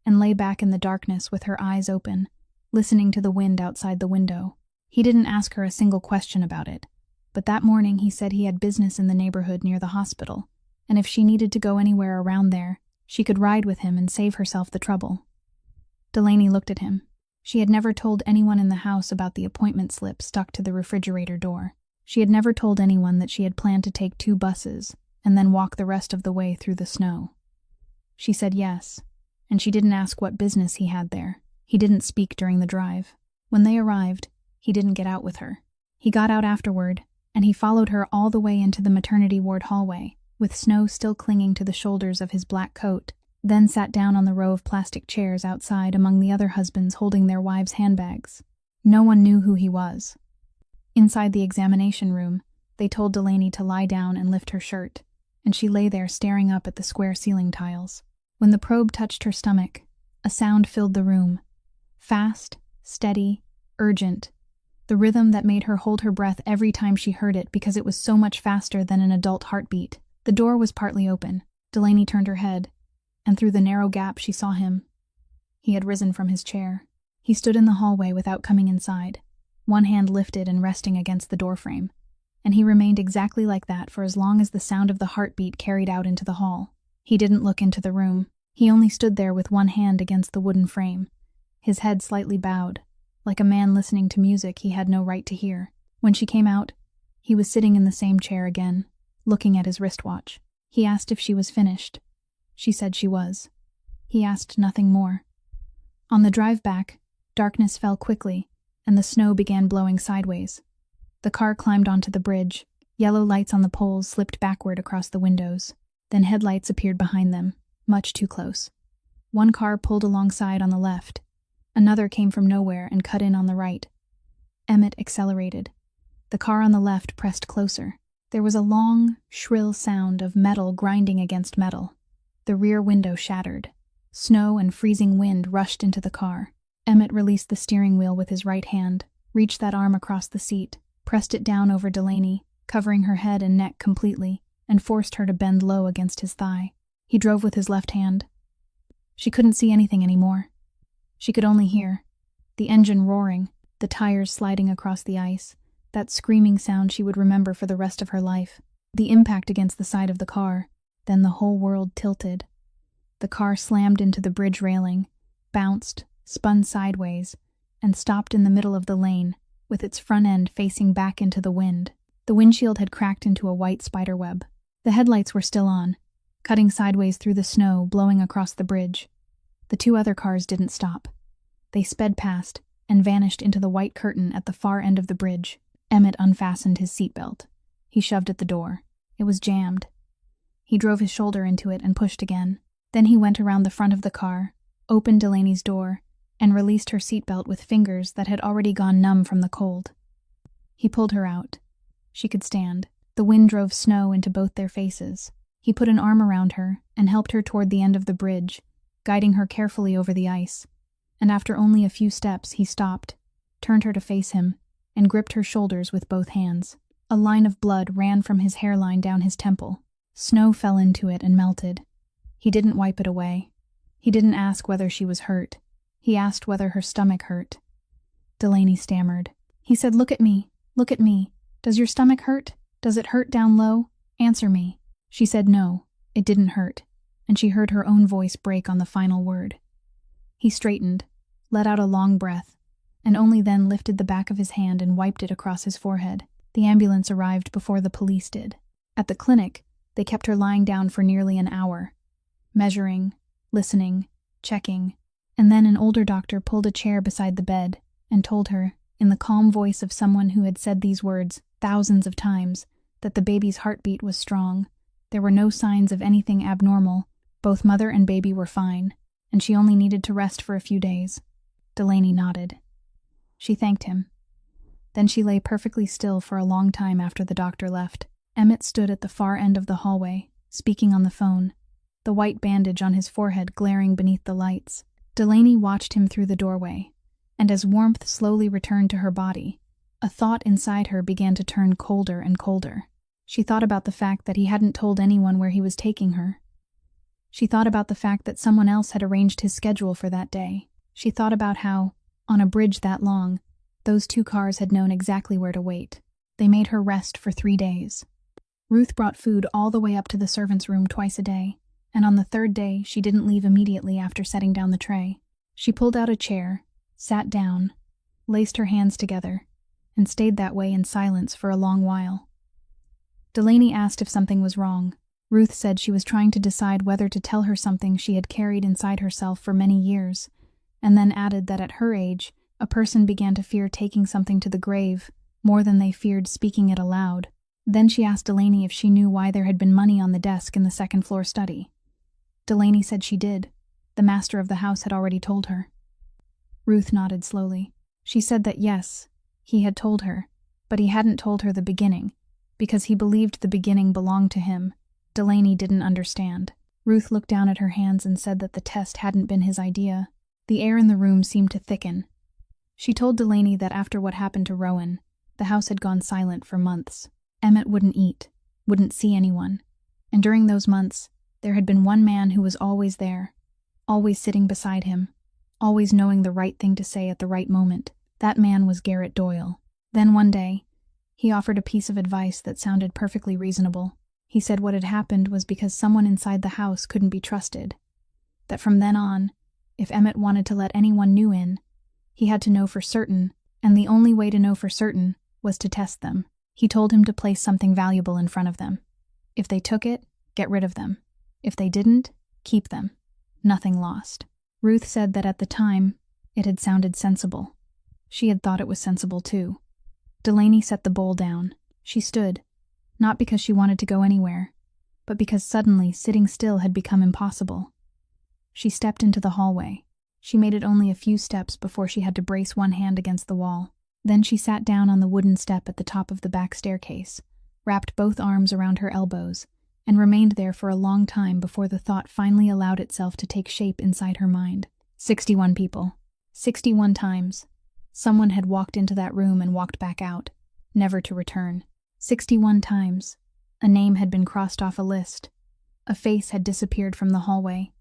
and lay back in the darkness with her eyes open, listening to the wind outside the window. He didn't ask her a single question about it, but that morning he said he had business in the neighborhood near the hospital, and if she needed to go anywhere around there, she could ride with him and save herself the trouble. Delaney looked at him. She had never told anyone in the house about the appointment slip stuck to the refrigerator door. She had never told anyone that she had planned to take 2 buses and then walk the rest of the way through the snow. She said yes, and she didn't ask what business he had there. He didn't speak during the drive. When they arrived, he didn't get out with her. He got out afterward, and he followed her all the way into the maternity ward hallway, with snow still clinging to the shoulders of his black coat, then sat down on the row of plastic chairs outside among the other husbands holding their wives' handbags. No one knew who he was. Inside the examination room, they told Delaney to lie down and lift her shirt, and she lay there staring up at the square ceiling tiles. When the probe touched her stomach, a sound filled the room. Fast, steady, urgent. The rhythm that made her hold her breath every time she heard it because it was so much faster than an adult heartbeat. The door was partly open. Delaney turned her head, and through the narrow gap she saw him. He had risen from his chair. He stood in the hallway without coming inside, one hand lifted and resting against the doorframe, and he remained exactly like that for as long as the sound of the heartbeat carried out into the hall. He didn't look into the room. He only stood there with one hand against the wooden frame, his head slightly bowed, like a man listening to music he had no right to hear. When she came out, he was sitting in the same chair again, looking at his wristwatch. He asked if she was finished. She said she was. He asked nothing more. On the drive back, darkness fell quickly, and the snow began blowing sideways. The car climbed onto the bridge. Yellow lights on the poles slipped backward across the windows. Then headlights appeared behind them, much too close. One car pulled alongside on the left. Another came from nowhere and cut in on the right. Emmett accelerated. The car on the left pressed closer. There was a long, shrill sound of metal grinding against metal. The rear window shattered. Snow and freezing wind rushed into the car. Emmett released the steering wheel with his right hand, reached that arm across the seat, pressed it down over Delaney, covering her head and neck completely, and forced her to bend low against his thigh. He drove with his left hand. She couldn't see anything anymore. She could only hear the engine roaring, the tires sliding across the ice, that screaming sound she would remember for the rest of her life. The impact against the side of the car, then the whole world tilted. The car slammed into the bridge railing, bounced, spun sideways, and stopped in the middle of the lane, with its front end facing back into the wind. The windshield had cracked into a white spiderweb. The headlights were still on, cutting sideways through the snow, blowing across the bridge. The two other cars didn't stop. They sped past and vanished into the white curtain at the far end of the bridge. Emmett unfastened his seatbelt. He shoved at the door. It was jammed. He drove his shoulder into it and pushed again. Then he went around the front of the car, opened Delaney's door, and released her seatbelt with fingers that had already gone numb from the cold. He pulled her out. She could stand. The wind drove snow into both their faces. He put an arm around her and helped her toward the end of the bridge, guiding her carefully over the ice. And after only a few steps, he stopped, turned her to face him, and gripped her shoulders with both hands. A line of blood ran from his hairline down his temple. Snow fell into it and melted. He didn't wipe it away. He didn't ask whether she was hurt. He asked whether her stomach hurt. Delaney stammered. He said, "Look at me. Look at me. Does your stomach hurt? Does it hurt down low? Answer me." She said no, it didn't hurt, and she heard her own voice break on the final word. He straightened, let out a long breath, and only then lifted the back of his hand and wiped it across his forehead. The ambulance arrived before the police did. At the clinic, they kept her lying down for nearly an hour, measuring, listening, checking, and then an older doctor pulled a chair beside the bed and told her, in the calm voice of someone who had said these words thousands of times, that the baby's heartbeat was strong. There were no signs of anything abnormal. Both mother and baby were fine, and she only needed to rest for a few days. Delaney nodded. She thanked him. Then she lay perfectly still for a long time after the doctor left. Emmett stood at the far end of the hallway, speaking on the phone, the white bandage on his forehead glaring beneath the lights. Delaney watched him through the doorway, and as warmth slowly returned to her body, a thought inside her began to turn colder and colder. She thought about the fact that he hadn't told anyone where he was taking her. She thought about the fact that someone else had arranged his schedule for that day. She thought about how, on a bridge that long, those two cars had known exactly where to wait. They made her rest for 3 days. Ruth brought food all the way up to the servants' room twice a day, and on the third day she didn't leave immediately after setting down the tray. She pulled out a chair, sat down, laced her hands together, and stayed that way in silence for a long while. Delaney asked if something was wrong. Ruth said she was trying to decide whether to tell her something she had carried inside herself for many years, and then added that at her age, a person began to fear taking something to the grave more than they feared speaking it aloud. Then she asked Delaney if she knew why there had been money on the desk in the second-floor study. Delaney said she did. The master of the house had already told her. Ruth nodded slowly. She said that yes, he had told her, but he hadn't told her the beginning, because he believed the beginning belonged to him. Delaney didn't understand. Ruth looked down at her hands and said that the test hadn't been his idea. The air in the room seemed to thicken. She told Delaney that after what happened to Rowan, the house had gone silent for months. Emmett wouldn't eat, wouldn't see anyone, and during those months, there had been one man who was always there, always sitting beside him, always knowing the right thing to say at the right moment. That man was Garrett Doyle. Then one day, he offered a piece of advice that sounded perfectly reasonable. He said what had happened was because someone inside the house couldn't be trusted. That from then on, if Emmett wanted to let anyone new in, he had to know for certain, and the only way to know for certain was to test them. He told him to place something valuable in front of them. If they took it, get rid of them. If they didn't, keep them. Nothing lost. Ruth said that at the time, it had sounded sensible. She had thought it was sensible too. Delaney set the bowl down. She stood, not because she wanted to go anywhere, but because suddenly sitting still had become impossible. She stepped into the hallway. She made it only a few steps before she had to brace one hand against the wall. Then she sat down on the wooden step at the top of the back staircase, wrapped both arms around her elbows, and remained there for a long time before the thought finally allowed itself to take shape inside her mind. 61 people. 61 times. Someone had walked into that room and walked back out, never to return. 61 times. A name had been crossed off a list. A face had disappeared from the hallway.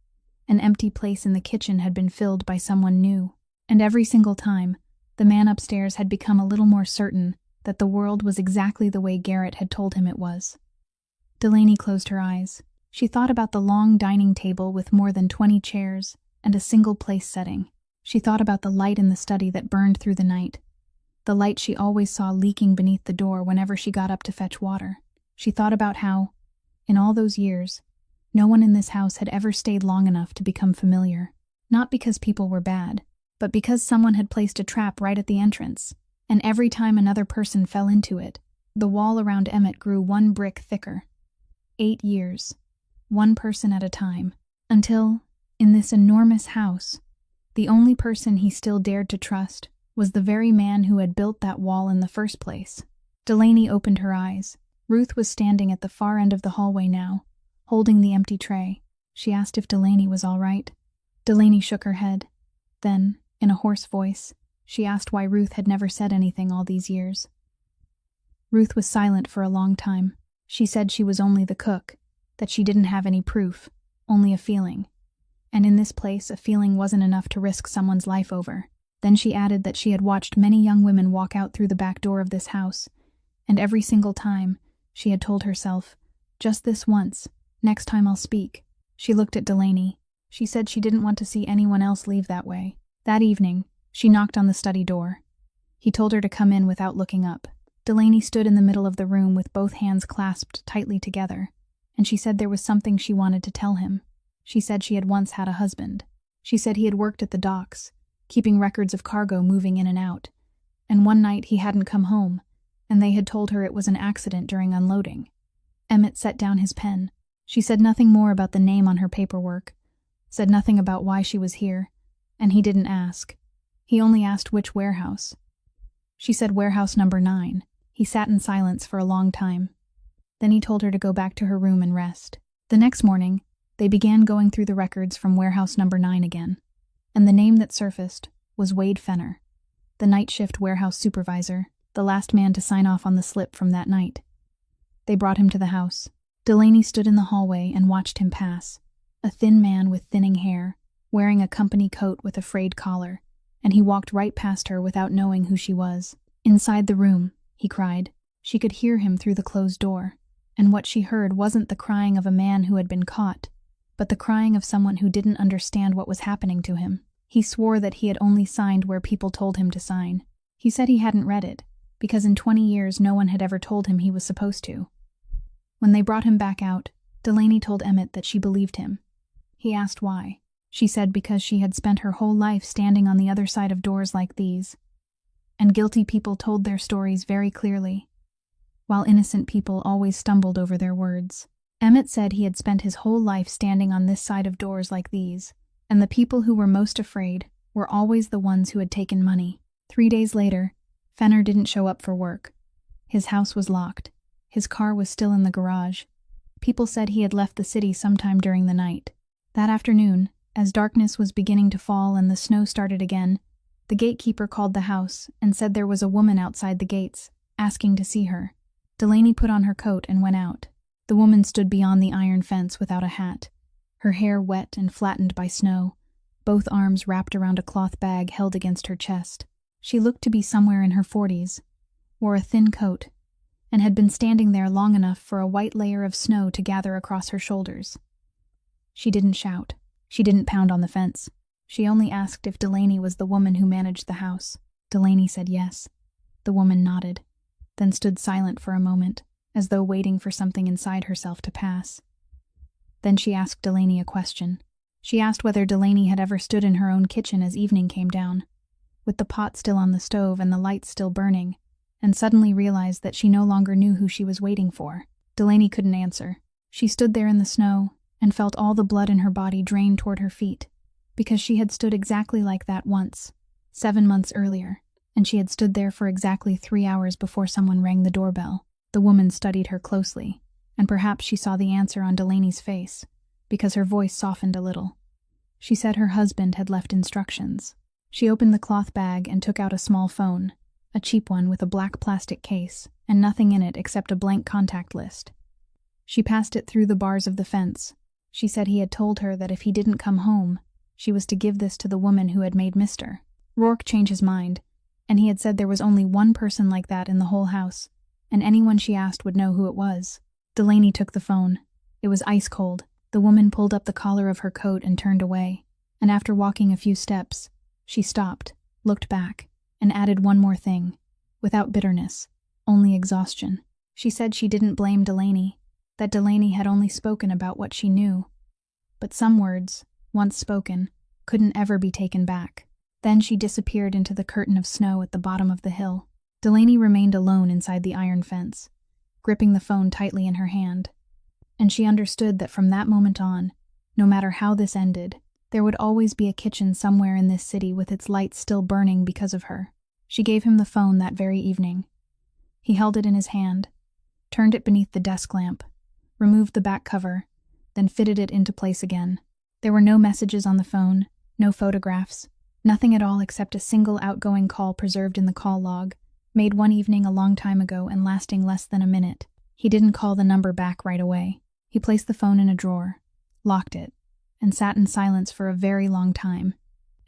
An empty place in the kitchen had been filled by someone new, and every single time, the man upstairs had become a little more certain that the world was exactly the way Garrett had told him it was. Delaney closed her eyes. She thought about the long dining table with more than 20 chairs and a single place setting. She thought about the light in the study that burned through the night, the light she always saw leaking beneath the door whenever she got up to fetch water. She thought about how, in all those years, no one in this house had ever stayed long enough to become familiar. Not because people were bad, but because someone had placed a trap right at the entrance, and every time another person fell into it, the wall around Emmett grew one brick thicker. 8 years, one person at a time, until, in this enormous house, the only person he still dared to trust was the very man who had built that wall in the first place. Delaney opened her eyes. Ruth was standing at the far end of the hallway now, holding the empty tray. She asked if Delaney was all right. Delaney shook her head. Then, in a hoarse voice, she asked why Ruth had never said anything all these years. Ruth was silent for a long time. She said she was only the cook, that she didn't have any proof, only a feeling. And in this place, a feeling wasn't enough to risk someone's life over. Then she added that she had watched many young women walk out through the back door of this house, and every single time, she had told herself, just this once, next time I'll speak. She looked at Delaney. She said she didn't want to see anyone else leave that way. That evening, she knocked on the study door. He told her to come in without looking up. Delaney stood in the middle of the room with both hands clasped tightly together, and she said there was something she wanted to tell him. She said she had once had a husband. She said he had worked at the docks, keeping records of cargo moving in and out, and one night he hadn't come home, and they had told her it was an accident during unloading. Emmett set down his pen. She said nothing more about the name on her paperwork, said nothing about why she was here, and he didn't ask. He only asked which warehouse. She said warehouse number 9. He sat in silence for a long time. Then he told her to go back to her room and rest. The next morning, they began going through the records from warehouse number 9 again, and the name that surfaced was Wade Fenner, the night shift warehouse supervisor, the last man to sign off on the slip from that night. They brought him to the house. Delaney stood in the hallway and watched him pass, a thin man with thinning hair, wearing a company coat with a frayed collar, and he walked right past her without knowing who she was. Inside the room, he cried. She could hear him through the closed door, and what she heard wasn't the crying of a man who had been caught, but the crying of someone who didn't understand what was happening to him. He swore that he had only signed where people told him to sign. He said he hadn't read it, because in 20 years no one had ever told him he was supposed to. When they brought him back out, Delaney told Emmett that she believed him. He asked why. She said because she had spent her whole life standing on the other side of doors like these, and guilty people told their stories very clearly, while innocent people always stumbled over their words. Emmett said he had spent his whole life standing on this side of doors like these, and the people who were most afraid were always the ones who had taken money. 3 days later, Fenner didn't show up for work. His house was locked. His car was still in the garage. People said he had left the city sometime during the night. That afternoon, as darkness was beginning to fall and the snow started again, the gatekeeper called the house and said there was a woman outside the gates, asking to see her. Delaney put on her coat and went out. The woman stood beyond the iron fence without a hat, her hair wet and flattened by snow, both arms wrapped around a cloth bag held against her chest. She looked to be somewhere in her 40s, wore a thin coat, and had been standing there long enough for a white layer of snow to gather across her shoulders. She didn't shout. She didn't pound on the fence. She only asked if Delaney was the woman who managed the house. Delaney said yes. The woman nodded, then stood silent for a moment, as though waiting for something inside herself to pass. Then she asked Delaney a question. She asked whether Delaney had ever stood in her own kitchen as evening came down, with the pot still on the stove and the lights still burning, and suddenly realized that she no longer knew who she was waiting for. Delaney couldn't answer. She stood there in the snow and felt all the blood in her body drain toward her feet, because she had stood exactly like that once, 7 months earlier, and she had stood there for exactly 3 hours before someone rang the doorbell. The woman studied her closely, and perhaps she saw the answer on Delaney's face, because her voice softened a little. She said her husband had left instructions. She opened the cloth bag and took out a small phone, a cheap one with a black plastic case, and nothing in it except a blank contact list. She passed it through the bars of the fence, She said he had told her that if he didn't come home, she was to give this to the woman who had made Mr. Rourke change his mind, and he had said there was only one person like that in the whole house, and anyone she asked would know who it was. Delaney took the phone. It was ice cold. The woman pulled up the collar of her coat and turned away, and after walking a few steps, she stopped, looked back, and added one more thing, without bitterness, only exhaustion. She said she didn't blame Delaney, that Delaney had only spoken about what she knew. But some words, once spoken, couldn't ever be taken back. Then she disappeared into the curtain of snow at the bottom of the hill. Delaney remained alone inside the iron fence, gripping the phone tightly in her hand. And she understood that from that moment on, no matter how this ended, there would always be a kitchen somewhere in this city with its lights still burning because of her. She gave him the phone that very evening. He held it in his hand, turned it beneath the desk lamp, removed the back cover, then fitted it into place again. There were no messages on the phone, no photographs, nothing at all except a single outgoing call preserved in the call log, made one evening a long time ago and lasting less than a minute. He didn't call the number back right away. He placed the phone in a drawer, locked it, and sat in silence for a very long time.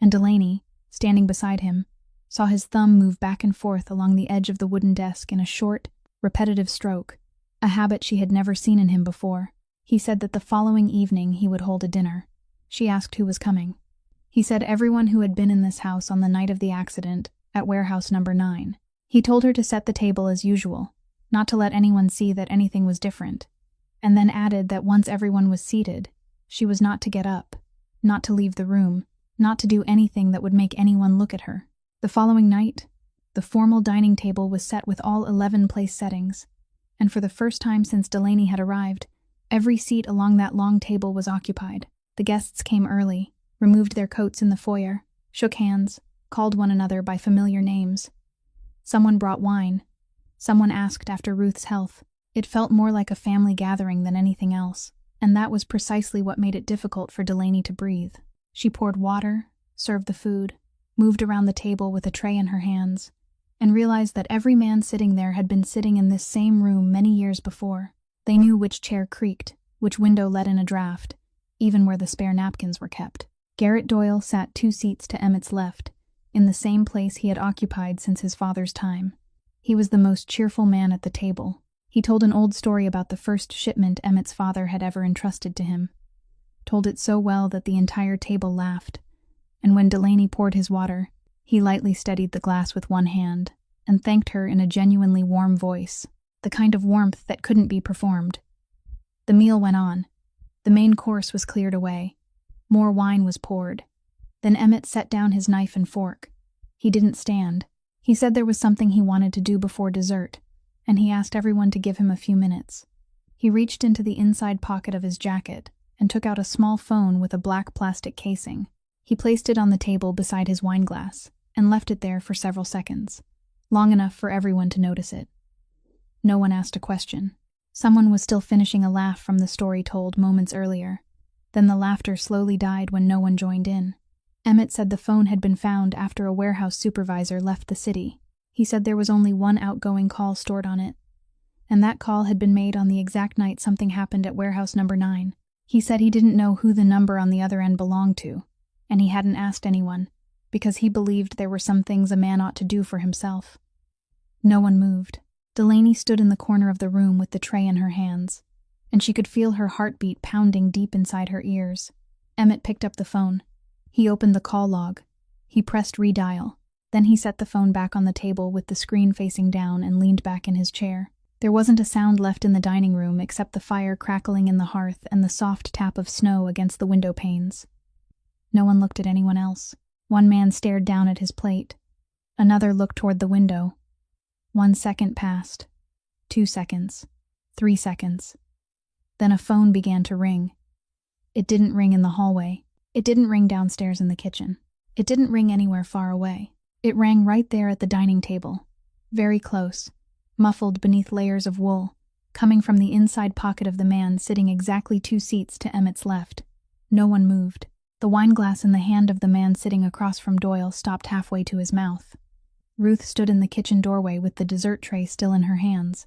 And Delaney, standing beside him, saw his thumb move back and forth along the edge of the wooden desk in a short, repetitive stroke, a habit she had never seen in him before. He said that the following evening he would hold a dinner. She asked who was coming. He said everyone who had been in this house on the night of the accident, at warehouse number 9. He told her to set the table as usual, not to let anyone see that anything was different, and then added that once everyone was seated, she was not to get up, not to leave the room, not to do anything that would make anyone look at her. The following night, the formal dining table was set with all 11 place settings, and for the first time since Delaney had arrived, every seat along that long table was occupied. The guests came early, removed their coats in the foyer, shook hands, called one another by familiar names. Someone brought wine. Someone asked after Ruth's health. It felt more like a family gathering than anything else, and that was precisely what made it difficult for Delaney to breathe. She poured water, served the food, moved around the table with a tray in her hands, and realized that every man sitting there had been sitting in this same room many years before. They knew which chair creaked, which window let in a draft, even where the spare napkins were kept. Garrett Doyle sat 2 seats to Emmett's left, in the same place he had occupied since his father's time. He was the most cheerful man at the table. He told an old story about the first shipment Emmett's father had ever entrusted to him. Told it so well that the entire table laughed, and when Delaney poured his water, he lightly steadied the glass with one hand and thanked her in a genuinely warm voice, the kind of warmth that couldn't be performed. The meal went on. The main course was cleared away. More wine was poured. Then Emmett set down his knife and fork. He didn't stand. He said there was something he wanted to do before dessert, and he asked everyone to give him a few minutes. He reached into the inside pocket of his jacket and took out a small phone with a black plastic casing. He placed it on the table beside his wineglass and left it there for several seconds, long enough for everyone to notice it. No one asked a question. Someone was still finishing a laugh from the story told moments earlier. Then the laughter slowly died when no one joined in. Emmett said the phone had been found after a warehouse supervisor left the city. He said there was only one outgoing call stored on it, and that call had been made on the exact night something happened at warehouse number 9. He said he didn't know who the number on the other end belonged to, and he hadn't asked anyone, because he believed there were some things a man ought to do for himself. No one moved. Delaney stood in the corner of the room with the tray in her hands, and she could feel her heartbeat pounding deep inside her ears. Emmett picked up the phone. He opened the call log. He pressed redial. Then he set the phone back on the table with the screen facing down and leaned back in his chair. There wasn't a sound left in the dining room except the fire crackling in the hearth and the soft tap of snow against the window panes. No one looked at anyone else. One man stared down at his plate. Another looked toward the window. 1 second passed. 2 seconds. 3 seconds. Then a phone began to ring. It didn't ring in the hallway. It didn't ring downstairs in the kitchen. It didn't ring anywhere far away. It rang right there at the dining table, very close, muffled beneath layers of wool, coming from the inside pocket of the man sitting exactly 2 seats to Emmett's left. No one moved. The wineglass in the hand of the man sitting across from Doyle stopped halfway to his mouth. Ruth stood in the kitchen doorway with the dessert tray still in her hands,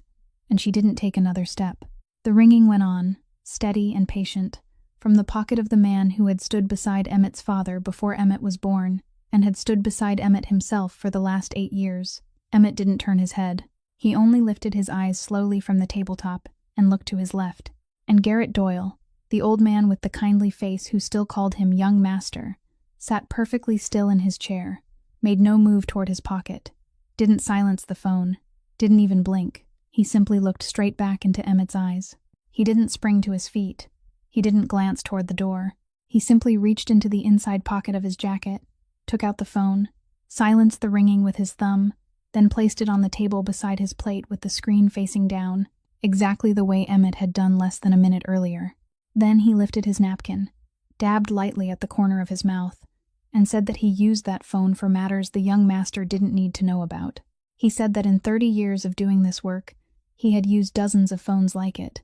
and she didn't take another step. The ringing went on, steady and patient, from the pocket of the man who had stood beside Emmett's father before Emmett was born, and had stood beside Emmett himself for the last 8 years. Emmett didn't turn his head. He only lifted his eyes slowly from the tabletop and looked to his left. And Garrett Doyle, the old man with the kindly face who still called him young master, sat perfectly still in his chair, made no move toward his pocket, didn't silence the phone, didn't even blink. He simply looked straight back into Emmett's eyes. He didn't spring to his feet. He didn't glance toward the door. He simply reached into the inside pocket of his jacket, took out the phone, silenced the ringing with his thumb, then placed it on the table beside his plate with the screen facing down, exactly the way Emmett had done less than a minute earlier. Then he lifted his napkin, dabbed lightly at the corner of his mouth, and said that he used that phone for matters the young master didn't need to know about. He said that in 30 years of doing this work, he had used dozens of phones like it,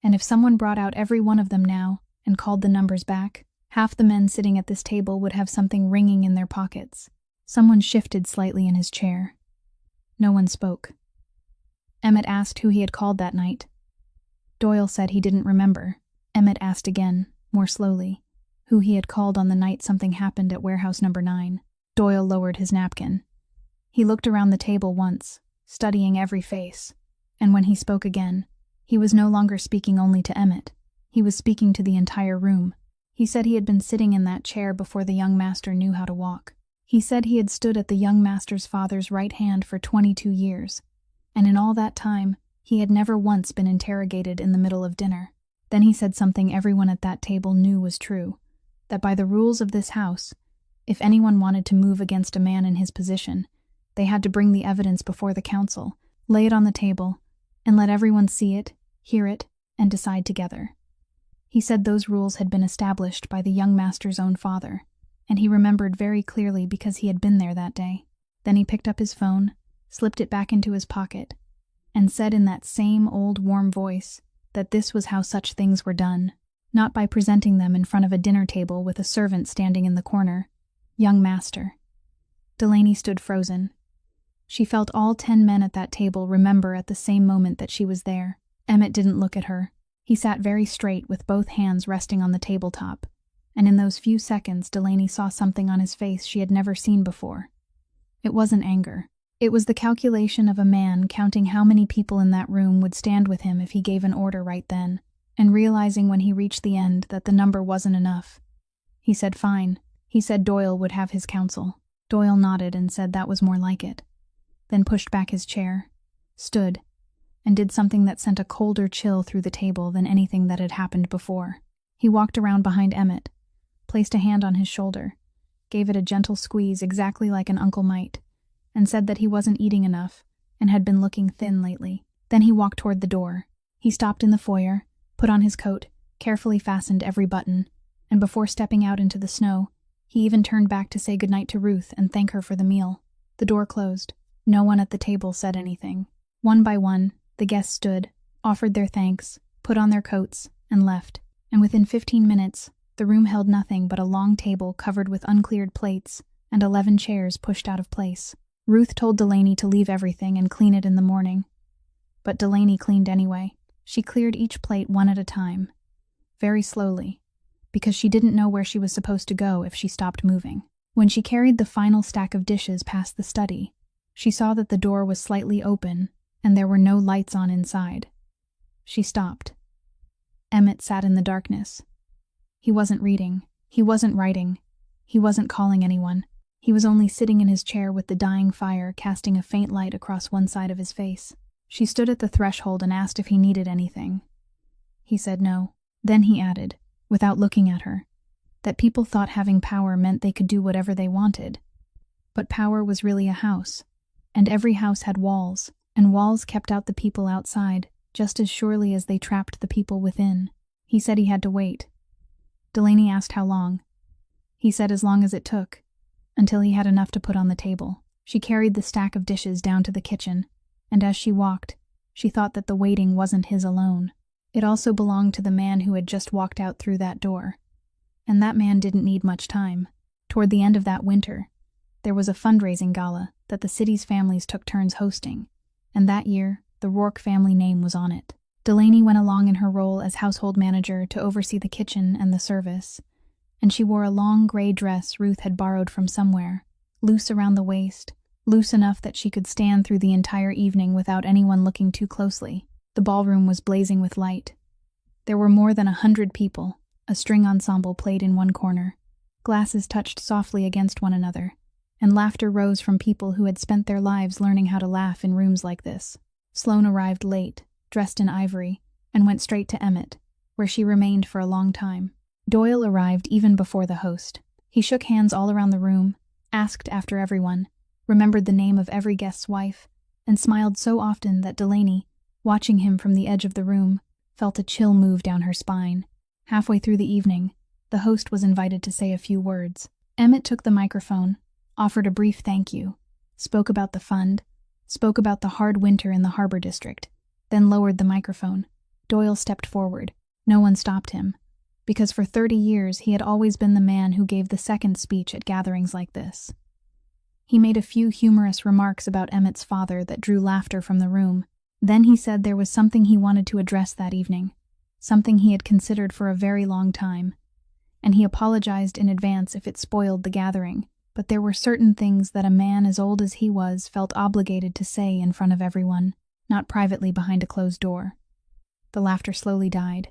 and if someone brought out every one of them now and called the numbers back, half the men sitting at this table would have something ringing in their pockets. Someone shifted slightly in his chair. No one spoke. Emmett asked who he had called that night. Doyle said he didn't remember. Emmett asked again, more slowly, who he had called on the night something happened at warehouse number 9. Doyle lowered his napkin. He looked around the table once, studying every face, and when he spoke again, he was no longer speaking only to Emmett. He was speaking to the entire room. He said he had been sitting in that chair before the young master knew how to walk. He said he had stood at the young master's father's right hand for 22 years, and in all that time, he had never once been interrogated in the middle of dinner. Then he said something everyone at that table knew was true, that by the rules of this house, if anyone wanted to move against a man in his position, they had to bring the evidence before the council, lay it on the table, and let everyone see it, hear it, and decide together. He said those rules had been established by the young master's own father, and he remembered very clearly because he had been there that day. Then he picked up his phone, slipped it back into his pocket, and said in that same old warm voice that this was how such things were done, not by presenting them in front of a dinner table with a servant standing in the corner. Young master. Delaney stood frozen. She felt all 10 men at that table remember at the same moment that she was there. Emmett didn't look at her. He sat very straight with both hands resting on the tabletop, and in those few seconds Delaney saw something on his face she had never seen before. It wasn't anger. It was the calculation of a man counting how many people in that room would stand with him if he gave an order right then, and realizing when he reached the end that the number wasn't enough. He said fine. He said Doyle would have his counsel. Doyle nodded and said that was more like it, then pushed back his chair, stood, and did something that sent a colder chill through the table than anything that had happened before. He walked around behind Emmett, placed a hand on his shoulder, gave it a gentle squeeze exactly like an uncle might, and said that he wasn't eating enough and had been looking thin lately. Then he walked toward the door. He stopped in the foyer, put on his coat, carefully fastened every button, and before stepping out into the snow, he even turned back to say goodnight to Ruth and thank her for the meal. The door closed. No one at the table said anything. One by one, the guests stood, offered their thanks, put on their coats, and left. And within 15 minutes, the room held nothing but a long table covered with uncleared plates and 11 chairs pushed out of place. Ruth told Delaney to leave everything and clean it in the morning. But Delaney cleaned anyway. She cleared each plate one at a time, very slowly, because she didn't know where she was supposed to go if she stopped moving. When she carried the final stack of dishes past the study, she saw that the door was slightly open and there were no lights on inside. She stopped. Emmett sat in the darkness. He wasn't reading. He wasn't writing. He wasn't calling anyone. He was only sitting in his chair with the dying fire casting a faint light across one side of his face. She stood at the threshold and asked if he needed anything. He said no. Then he added, without looking at her, that people thought having power meant they could do whatever they wanted. But power was really a house, and every house had walls, and walls kept out the people outside, just as surely as they trapped the people within. He said he had to wait. Delaney asked how long. He said as long as it took, until he had enough to put on the table. She carried the stack of dishes down to the kitchen, and as she walked, she thought that the waiting wasn't his alone. It also belonged to the man who had just walked out through that door. And that man didn't need much time. Toward the end of that winter, there was a fundraising gala that the city's families took turns hosting, and that year, the Rourke family name was on it. Delaney went along in her role as household manager to oversee the kitchen and the service, and she wore a long gray dress Ruth had borrowed from somewhere, loose around the waist, loose enough that she could stand through the entire evening without anyone looking too closely. The ballroom was blazing with light. There were more than 100 people. A string ensemble played in one corner. Glasses touched softly against one another, and laughter rose from people who had spent their lives learning how to laugh in rooms like this. Sloane arrived late, dressed in ivory, and went straight to Emmett, where she remained for a long time. Doyle arrived even before the host. He shook hands all around the room, asked after everyone, remembered the name of every guest's wife, and smiled so often that Delaney, watching him from the edge of the room, felt a chill move down her spine. Halfway through the evening, the host was invited to say a few words. Emmett took the microphone, offered a brief thank you, spoke about the fund, spoke about the hard winter in the Harbor District, then lowered the microphone. Doyle stepped forward. No one stopped him, because for 30 years he had always been the man who gave the second speech at gatherings like this. He made a few humorous remarks about Emmett's father that drew laughter from the room. Then he said there was something he wanted to address that evening, something he had considered for a very long time, and he apologized in advance if it spoiled the gathering, but there were certain things that a man as old as he was felt obligated to say in front of everyone, not privately behind a closed door. The laughter slowly died.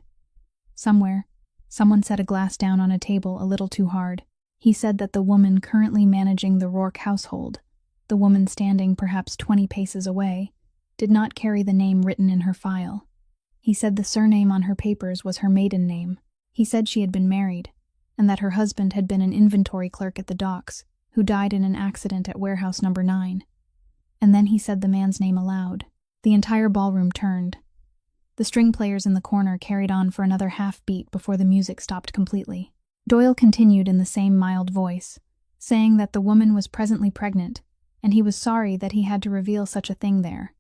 Somewhere, someone set a glass down on a table a little too hard. He said that the woman currently managing the Rourke household, the woman standing perhaps 20 paces away, did not carry the name written in her file. He said the surname on her papers was her maiden name. He said she had been married, and that her husband had been an inventory clerk at the docks, who died in an accident at warehouse number 9. And then he said the man's name aloud. The entire ballroom turned. The string players in the corner carried on for another half beat before the music stopped completely. Doyle continued in the same mild voice, saying that the woman was presently pregnant, and he was sorry that he had to reveal such a thing there.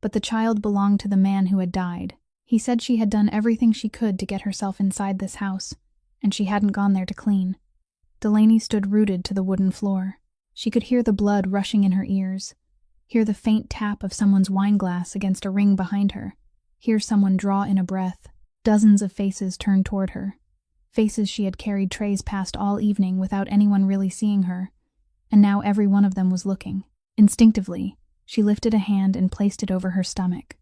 But the child belonged to the man who had died. He said she had done everything she could to get herself inside this house, and she hadn't gone there to clean. Delaney stood rooted to the wooden floor. She could hear the blood rushing in her ears, hear the faint tap of someone's wineglass against a ring behind her, hear someone draw in a breath. Dozens of faces turned toward her, faces she had carried trays past all evening without anyone really seeing her, and now every one of them was looking. Instinctively, she lifted a hand and placed it over her stomach.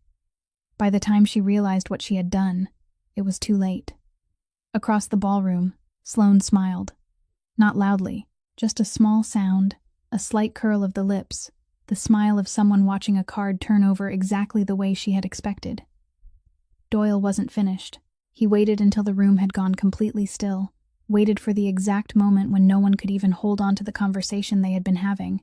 By the time she realized what she had done, it was too late. Across the ballroom, Sloane smiled. Not loudly, just a small sound, a slight curl of the lips, the smile of someone watching a card turn over exactly the way she had expected. Doyle wasn't finished. He waited until the room had gone completely still, waited for the exact moment when no one could even hold on to the conversation they had been having.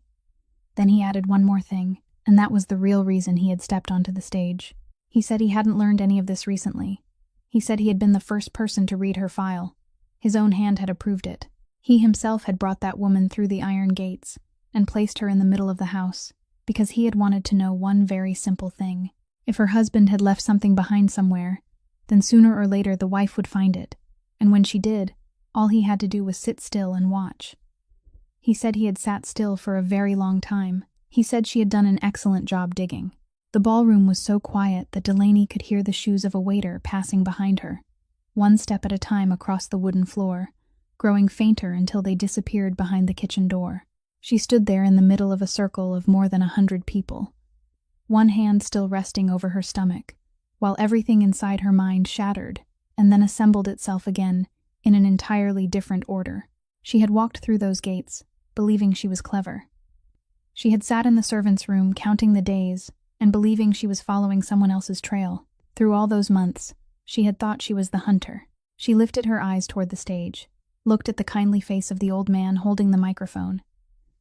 Then he added one more thing, and that was the real reason he had stepped onto the stage. He said he hadn't learned any of this recently. He said he had been the first person to read her file. His own hand had approved it. He himself had brought that woman through the iron gates and placed her in the middle of the house, because he had wanted to know one very simple thing. If her husband had left something behind somewhere, then sooner or later the wife would find it, and when she did, all he had to do was sit still and watch. He said he had sat still for a very long time. He said she had done an excellent job digging. The ballroom was so quiet that Delaney could hear the shoes of a waiter passing behind her, one step at a time across the wooden floor, growing fainter until they disappeared behind the kitchen door. She stood there in the middle of a circle of more than 100 people, one hand still resting over her stomach, while everything inside her mind shattered and then assembled itself again in an entirely different order. She had walked through those gates, believing she was clever. She had sat in the servants' room counting the days and believing she was following someone else's trail. Through all those months, she had thought she was the hunter. She lifted her eyes toward the stage, looked at the kindly face of the old man holding the microphone,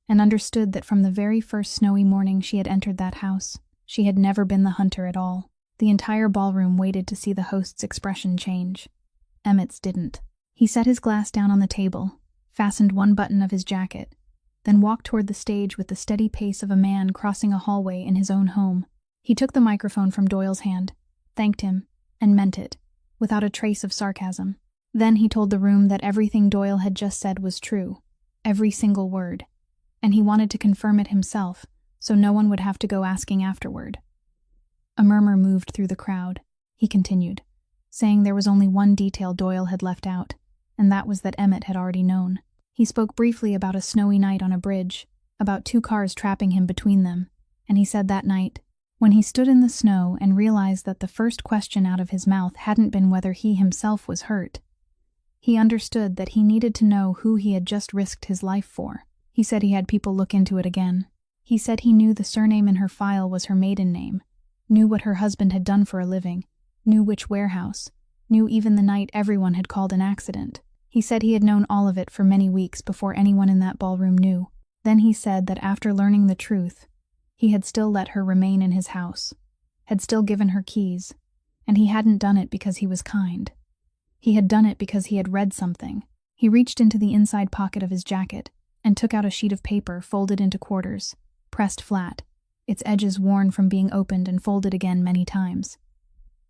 and understood that from the very first snowy morning she had entered that house, she had never been the hunter at all. The entire ballroom waited to see the host's expression change. Emmett's didn't. He set his glass down on the table, fastened one button of his jacket, then walked toward the stage with the steady pace of a man crossing a hallway in his own home. He took the microphone from Doyle's hand, thanked him, and meant it, without a trace of sarcasm. Then he told the room that everything Doyle had just said was true, every single word, and he wanted to confirm it himself, so no one would have to go asking afterward. A murmur moved through the crowd. he continued, saying there was only one detail Doyle had left out, and that was that Emmett had already known. He spoke briefly about a snowy night on a bridge, about 2 cars trapping him between them, and he said that night, when he stood in the snow and realized that the first question out of his mouth hadn't been whether he himself was hurt, he understood that he needed to know who he had just risked his life for. He said he had people look into it again. He said he knew the surname in her file was her maiden name, knew what her husband had done for a living, knew which warehouse, knew even the night everyone had called an accident. He said he had known all of it for many weeks before anyone in that ballroom knew. Then he said that after learning the truth, he had still let her remain in his house, had still given her keys, and he hadn't done it because he was kind. He had done it because he had read something. He reached into the inside pocket of his jacket and took out a sheet of paper folded into quarters, pressed flat, its edges worn from being opened and folded again many times.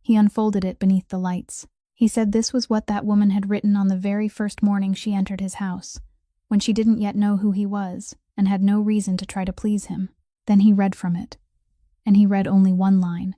He unfolded it beneath the lights. He said this was what that woman had written on the very first morning she entered his house, when she didn't yet know who he was and had no reason to try to please him. Then he read from it. And he read only one line,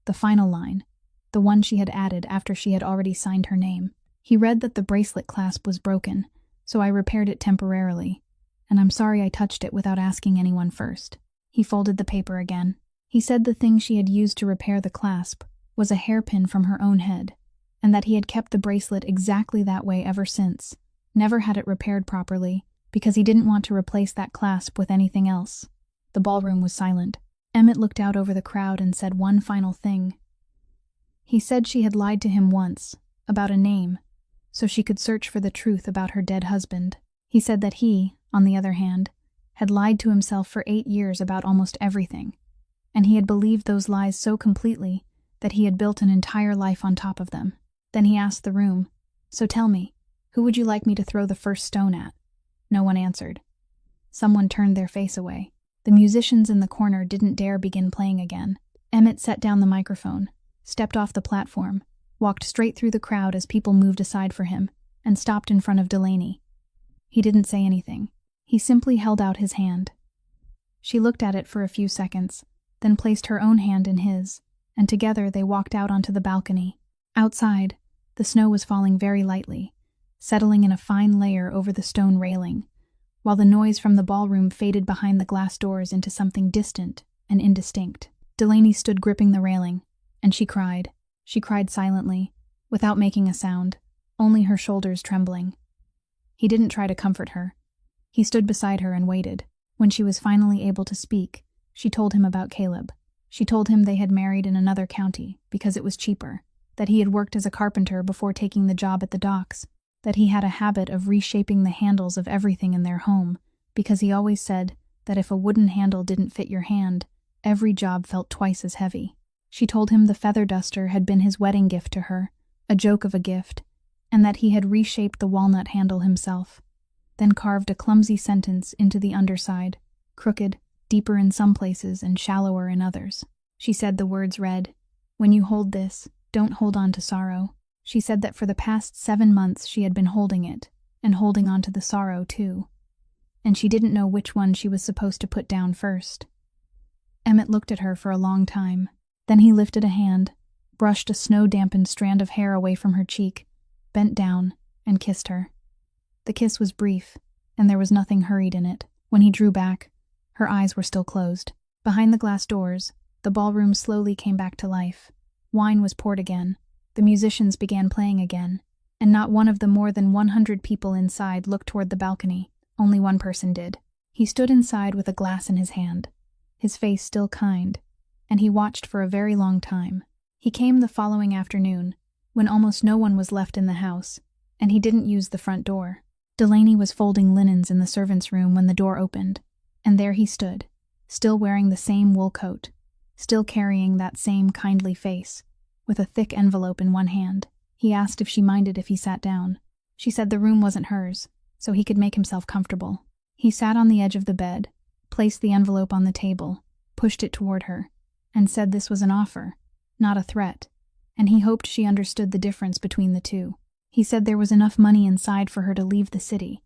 the final line, the one she had added after she had already signed her name. He read that the bracelet clasp was broken, so I repaired it temporarily, and I'm sorry I touched it without asking anyone first. He folded the paper again. He said the thing she had used to repair the clasp was a hairpin from her own head, and that he had kept the bracelet exactly that way ever since, never had it repaired properly, because he didn't want to replace that clasp with anything else. The ballroom was silent. Emmett looked out over the crowd and said one final thing. He said she had lied to him once, about a name, so she could search for the truth about her dead husband. He said that he, on the other hand, had lied to himself for 8 years about almost everything, and he had believed those lies so completely that he had built an entire life on top of them. Then he asked the room, "So tell me, who would you like me to throw the first stone at?" No one answered. Someone turned their face away. The musicians in the corner didn't dare begin playing again. Emmett set down the microphone, stepped off the platform, walked straight through the crowd as people moved aside for him, and stopped in front of Delaney. He didn't say anything. He simply held out his hand. She looked at it for a few seconds, then placed her own hand in his, and together they walked out onto the balcony. Outside, the snow was falling very lightly, settling in a fine layer over the stone railing, while the noise from the ballroom faded behind the glass doors into something distant and indistinct. Delaney stood gripping the railing, and she cried. She cried silently, without making a sound, only her shoulders trembling. He didn't try to comfort her. He stood beside her and waited. When she was finally able to speak, she told him about Caleb. She told him they had married in another county because it was cheaper, that he had worked as a carpenter before taking the job at the docks, that he had a habit of reshaping the handles of everything in their home, because he always said that if a wooden handle didn't fit your hand, every job felt twice as heavy. She told him the feather duster had been his wedding gift to her, a joke of a gift, and that he had reshaped the walnut handle himself, then carved a clumsy sentence into the underside, crooked, deeper in some places and shallower in others. She said the words read, "When you hold this, don't hold on to sorrow." She said that for the past 7 months she had been holding it, and holding on to the sorrow too, and she didn't know which one she was supposed to put down first. Emmett looked at her for a long time. Then he lifted a hand, brushed a snow-dampened strand of hair away from her cheek, bent down, and kissed her. The kiss was brief, and there was nothing hurried in it. When he drew back, her eyes were still closed. Behind the glass doors, the ballroom slowly came back to life. Wine was poured again. The musicians began playing again, and not one of the more than 100 people inside looked toward the balcony. Only one person did. He stood inside with a glass in his hand, his face still kind, and he watched for a very long time. He came the following afternoon, when almost no one was left in the house, and he didn't use the front door. Delaney was folding linens in the servants' room when the door opened, and there he stood, still wearing the same wool coat, still carrying that same kindly face, with a thick envelope in one hand. He asked if she minded if he sat down. She said the room wasn't hers, so he could make himself comfortable. He sat on the edge of the bed, placed the envelope on the table, pushed it toward her, and said this was an offer, not a threat, and he hoped she understood the difference between the two. He said there was enough money inside for her to leave the city,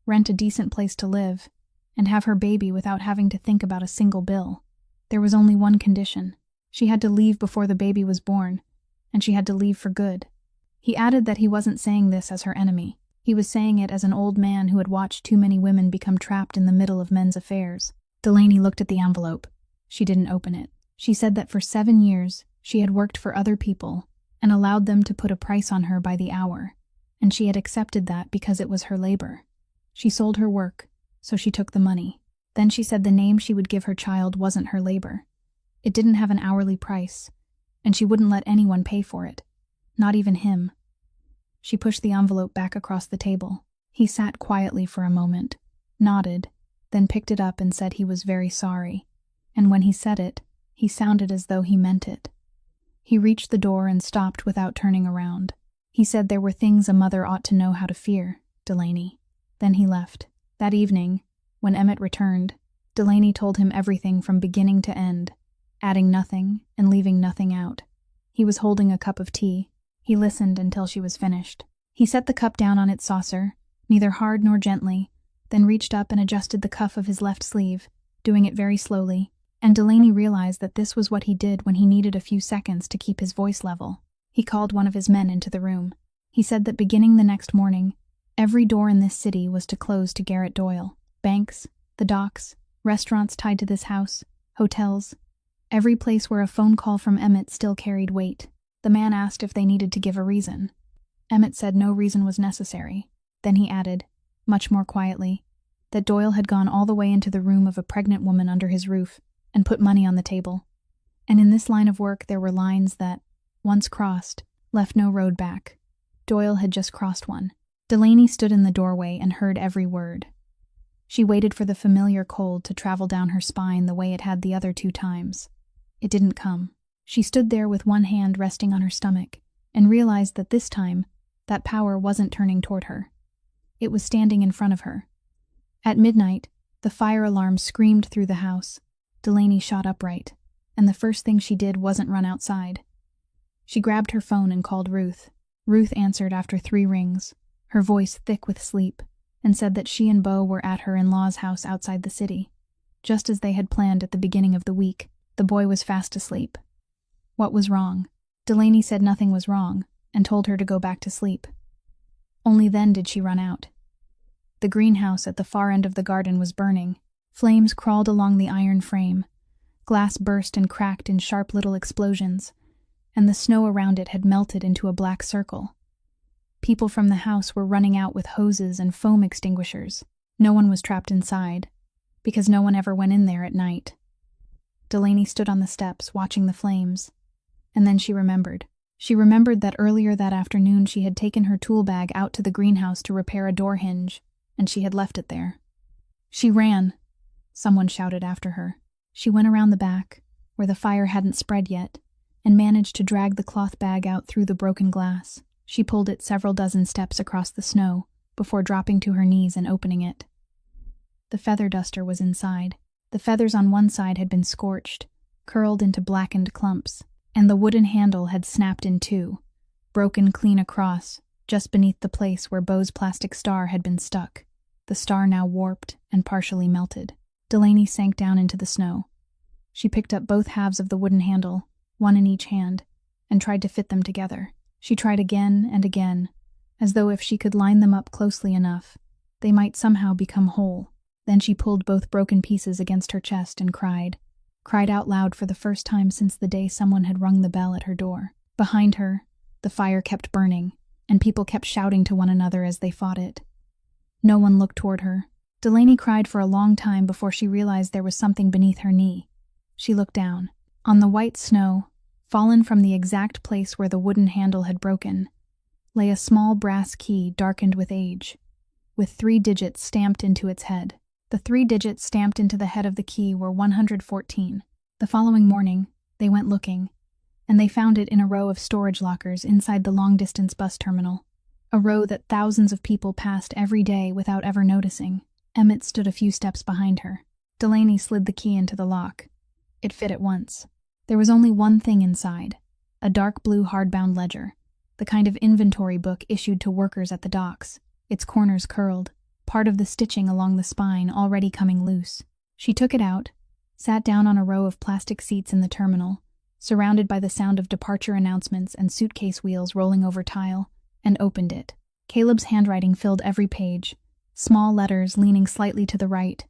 rent a decent place to live, and have her baby without having to think about a single bill. There was only one condition. She had to leave before the baby was born, and she had to leave for good. He added that he wasn't saying this as her enemy. He was saying it as an old man who had watched too many women become trapped in the middle of men's affairs. Delaney looked at the envelope. She didn't open it. She said that for 7 years, she had worked for other people and allowed them to put a price on her by the hour, and she had accepted that because it was her labor. She sold her work, so she took the money. Then she said the name she would give her child wasn't her labor. It didn't have an hourly price, and she wouldn't let anyone pay for it, not even him. She pushed the envelope back across the table. He sat quietly for a moment, nodded, then picked it up and said he was very sorry. And when he said it, he sounded as though he meant it. He reached the door and stopped without turning around. He said there were things a mother ought to know how to fear, Delaney. Then he left. That evening, when Emmett returned, Delaney told him everything from beginning to end, adding nothing and leaving nothing out. He was holding a cup of tea. He listened until she was finished. He set the cup down on its saucer, neither hard nor gently, then reached up and adjusted the cuff of his left sleeve, doing it very slowly, and Delaney realized that this was what he did when he needed a few seconds to keep his voice level. He called one of his men into the room. He said that beginning the next morning, every door in this city was to close to Garrett Doyle. Banks, the docks, restaurants tied to this house, hotels, every place where a phone call from Emmett still carried weight. The man asked if they needed to give a reason. Emmett said no reason was necessary. Then he added, much more quietly, that Doyle had gone all the way into the room of a pregnant woman under his roof and put money on the table. And in this line of work there were lines that, once crossed, left no road back. Doyle had just crossed one. Delaney stood in the doorway and heard every word. She waited for the familiar cold to travel down her spine the way it had the other 2 times. It didn't come. She stood there with one hand resting on her stomach and realized that this time, that power wasn't turning toward her. It was standing in front of her. At midnight, the fire alarm screamed through the house. Delaney shot upright, and the first thing she did wasn't run outside. She grabbed her phone and called Ruth. Ruth answered after 3 rings, her voice thick with sleep, and said that she and Beau were at her in-laws' house outside the city. Just as they had planned at the beginning of the week, the boy was fast asleep. What was wrong? Delaney said nothing was wrong, and told her to go back to sleep. Only then did she run out. The greenhouse at the far end of the garden was burning. Flames crawled along the iron frame. Glass burst and cracked in sharp little explosions, and the snow around it had melted into a black circle. People from the house were running out with hoses and foam extinguishers. No one was trapped inside, because no one ever went in there at night. Delaney stood on the steps, watching the flames. And then she remembered. She remembered that earlier that afternoon she had taken her tool bag out to the greenhouse to repair a door hinge, and she had left it there. She ran. Someone shouted after her. She went around the back, where the fire hadn't spread yet, and managed to drag the cloth bag out through the broken glass. She pulled it several dozen steps across the snow, before dropping to her knees and opening it. The feather duster was inside. The feathers on one side had been scorched, curled into blackened clumps, and the wooden handle had snapped in 2, broken clean across, just beneath the place where Beau's plastic star had been stuck, the star now warped and partially melted. Delaney sank down into the snow. She picked up both halves of the wooden handle, one in each hand, and tried to fit them together. She tried again and again, as though if she could line them up closely enough, they might somehow become whole. Then she pulled both broken pieces against her chest and cried out loud for the first time since the day someone had rung the bell at her door. Behind her, the fire kept burning, and people kept shouting to one another as they fought it. No one looked toward her. Delaney cried for a long time before she realized there was something beneath her knee. She looked down. On the white snow, fallen from the exact place where the wooden handle had broken, lay a small brass key darkened with age, with 3 digits stamped into its head. The 3 digits stamped into the head of the key were 114. The following morning, they went looking, and they found it in a row of storage lockers inside the long-distance bus terminal, a row that thousands of people passed every day without ever noticing. Emmett stood a few steps behind her. Delaney slid the key into the lock. It fit at once. There was only one thing inside, a dark blue hardbound ledger, the kind of inventory book issued to workers at the docks, its corners curled, part of the stitching along the spine already coming loose. She took it out, sat down on a row of plastic seats in the terminal, surrounded by the sound of departure announcements and suitcase wheels rolling over tile, and opened it. Caleb's handwriting filled every page, small letters leaning slightly to the right,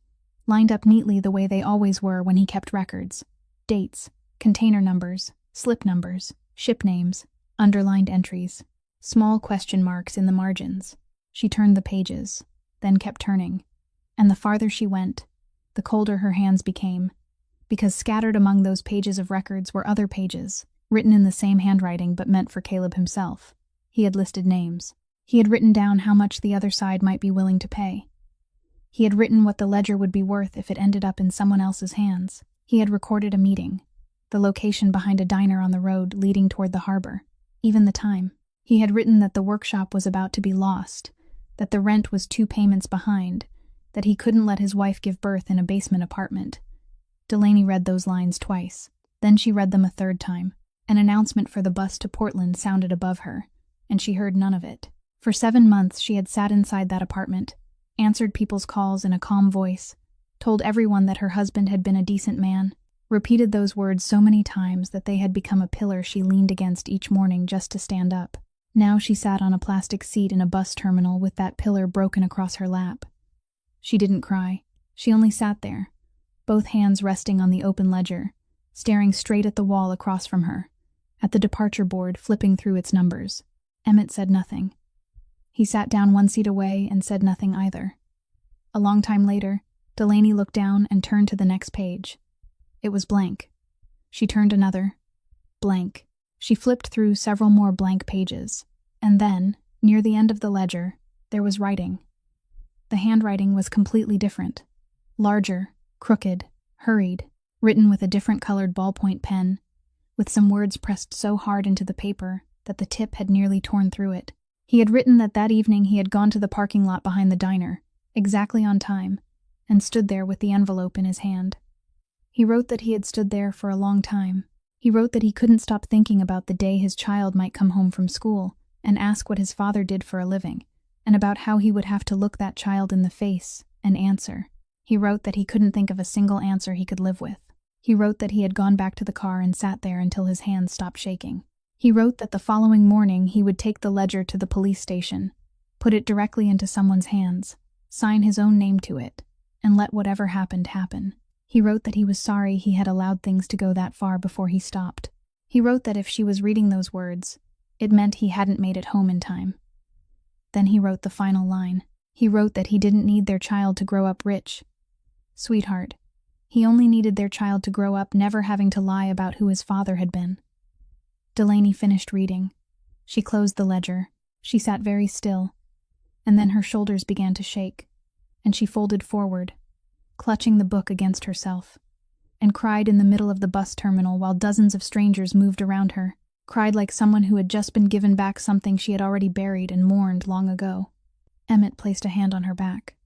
lined up neatly the way they always were when he kept records. Dates, container numbers, slip numbers, ship names, underlined entries, small question marks in the margins. She turned the pages, then kept turning, and the farther she went, the colder her hands became, because scattered among those pages of records were other pages, written in the same handwriting but meant for Caleb himself. He had listed names. He had written down how much the other side might be willing to pay. He had written what the ledger would be worth if it ended up in someone else's hands. He had recorded a meeting, the location behind a diner on the road leading toward the harbor, even the time. He had written that the workshop was about to be lost, that the rent was 2 payments behind, that he couldn't let his wife give birth in a basement apartment. Delaney read those lines twice. Then she read them a third time. An announcement for the bus to Portland sounded above her, and she heard none of it. For 7 months she had sat inside that apartment, answered people's calls in a calm voice, told everyone that her husband had been a decent man, repeated those words so many times that they had become a pillar she leaned against each morning just to stand up. Now she sat on a plastic seat in a bus terminal with that pillar broken across her lap. She didn't cry. She only sat there, both hands resting on the open ledger, staring straight at the wall across from her, at the departure board flipping through its numbers. Emmett said nothing. He sat down 1 seat away and said nothing either. A long time later, Delaney looked down and turned to the next page. It was blank. She turned another. Blank. She flipped through several more blank pages, and then, near the end of the ledger, there was writing. The handwriting was completely different. Larger, crooked, hurried, written with a different colored ballpoint pen, with some words pressed so hard into the paper that the tip had nearly torn through it. He had written that evening he had gone to the parking lot behind the diner, exactly on time, and stood there with the envelope in his hand. He wrote that he had stood there for a long time. He wrote that he couldn't stop thinking about the day his child might come home from school and ask what his father did for a living, and about how he would have to look that child in the face and answer. He wrote that he couldn't think of a single answer he could live with. He wrote that he had gone back to the car and sat there until his hands stopped shaking. He wrote that the following morning he would take the ledger to the police station, put it directly into someone's hands, sign his own name to it, and let whatever happened happen. He wrote that he was sorry he had allowed things to go that far before he stopped. He wrote that if she was reading those words, it meant he hadn't made it home in time. Then he wrote the final line. He wrote that he didn't need their child to grow up rich. Sweetheart, he only needed their child to grow up never having to lie about who his father had been. Delaney finished reading. She closed the ledger. She sat very still, and then her shoulders began to shake, and she folded forward, clutching the book against herself, and cried in the middle of the bus terminal while dozens of strangers moved around her, cried like someone who had just been given back something she had already buried and mourned long ago. Emmett placed a hand on her back.